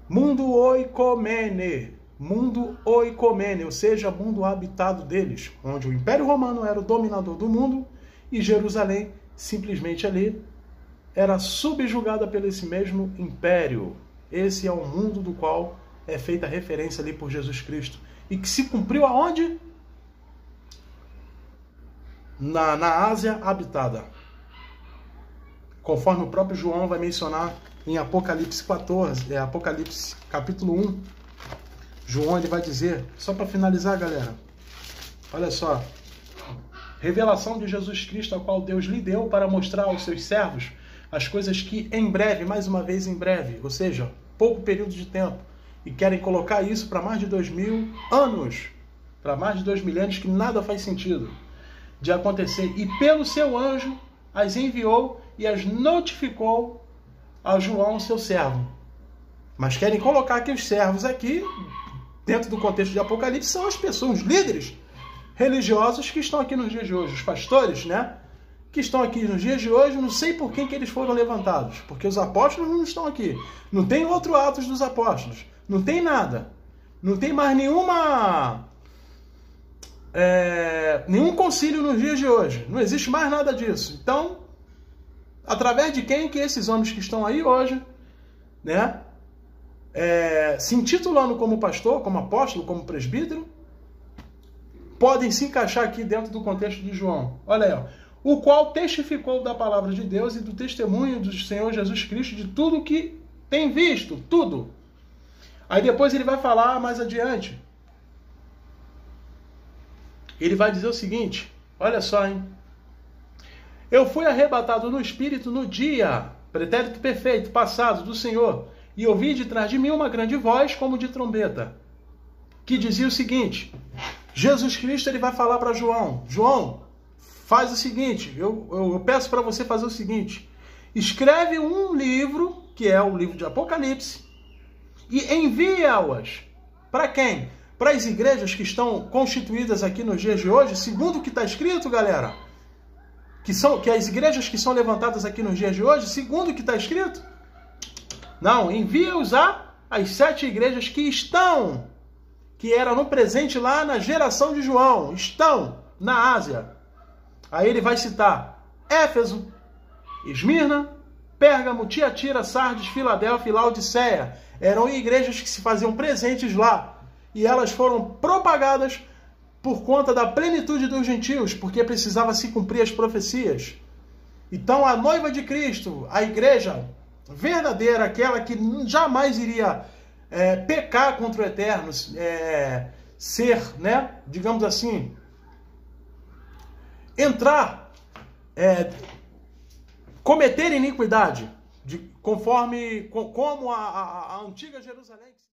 Mundo oikomene. Mundo oikomene, ou seja, mundo habitado deles, onde o Império Romano era o dominador do mundo e Jerusalém, simplesmente ali, era subjugada pelo esse mesmo império. Esse é o mundo do qual é feita referência ali por Jesus Cristo. E que se cumpriu aonde? Na Ásia habitada. Conforme o próprio João vai mencionar em Apocalipse 14, Apocalipse capítulo 1. João ele vai dizer, só para finalizar, galera, olha só, revelação de Jesus Cristo, a qual Deus lhe deu para mostrar aos seus servos as coisas que em breve, mais uma vez em breve, ou seja, pouco período de tempo, e querem colocar isso para mais de 2000 anos, para mais de 2 milênios, que nada faz sentido de acontecer, e pelo seu anjo as enviou e as notificou a João, seu servo. Mas querem colocar que os servos aqui, dentro do contexto de Apocalipse, são as pessoas, os líderes religiosos que estão aqui nos dias de hoje, os pastores, né? Que estão aqui nos dias de hoje, não sei por quem que eles foram levantados, porque os apóstolos não estão aqui. Não tem outro Atos dos Apóstolos, não tem nada. Não tem mais nenhuma nenhum concílio nos dias de hoje. Não existe mais nada disso. Então, através de quem que esses homens que estão aí hoje, né, se intitulando como pastor, como apóstolo, como presbítero, podem se encaixar aqui dentro do contexto de João. Olha aí, ó. O qual testificou da palavra de Deus e do testemunho do Senhor Jesus Cristo de tudo que tem visto, tudo. Aí depois ele vai falar mais adiante. Ele vai dizer o seguinte, olha só, hein? Eu fui arrebatado no Espírito no dia, pretérito perfeito, passado, do Senhor, e ouvi de trás de mim uma grande voz como de trombeta, que dizia o seguinte, Jesus Cristo ele vai falar para João, João, faz o seguinte, eu peço para você fazer o seguinte, escreve um livro, que é o livro de Apocalipse, e envia-os para quem? Para as igrejas que estão constituídas aqui nos dias de hoje, segundo o que está escrito, galera, que as igrejas que são levantadas aqui nos dias de hoje, segundo o que está escrito, não, envia-os às 7 igrejas que estão, que eram no presente lá na geração de João, estão na Ásia. Aí ele vai citar Éfeso, Esmirna, Pérgamo, Tiatira, Sardes, Filadélfia e Laodiceia. Eram igrejas que se faziam presentes lá. E elas foram propagadas por conta da plenitude dos gentios, porque precisava se cumprir as profecias. Então a noiva de Cristo, a igreja verdadeira, aquela que jamais iria pecar contra o Eterno, ser, né, digamos assim, entrar, cometer iniquidade, como a antiga Jerusalém.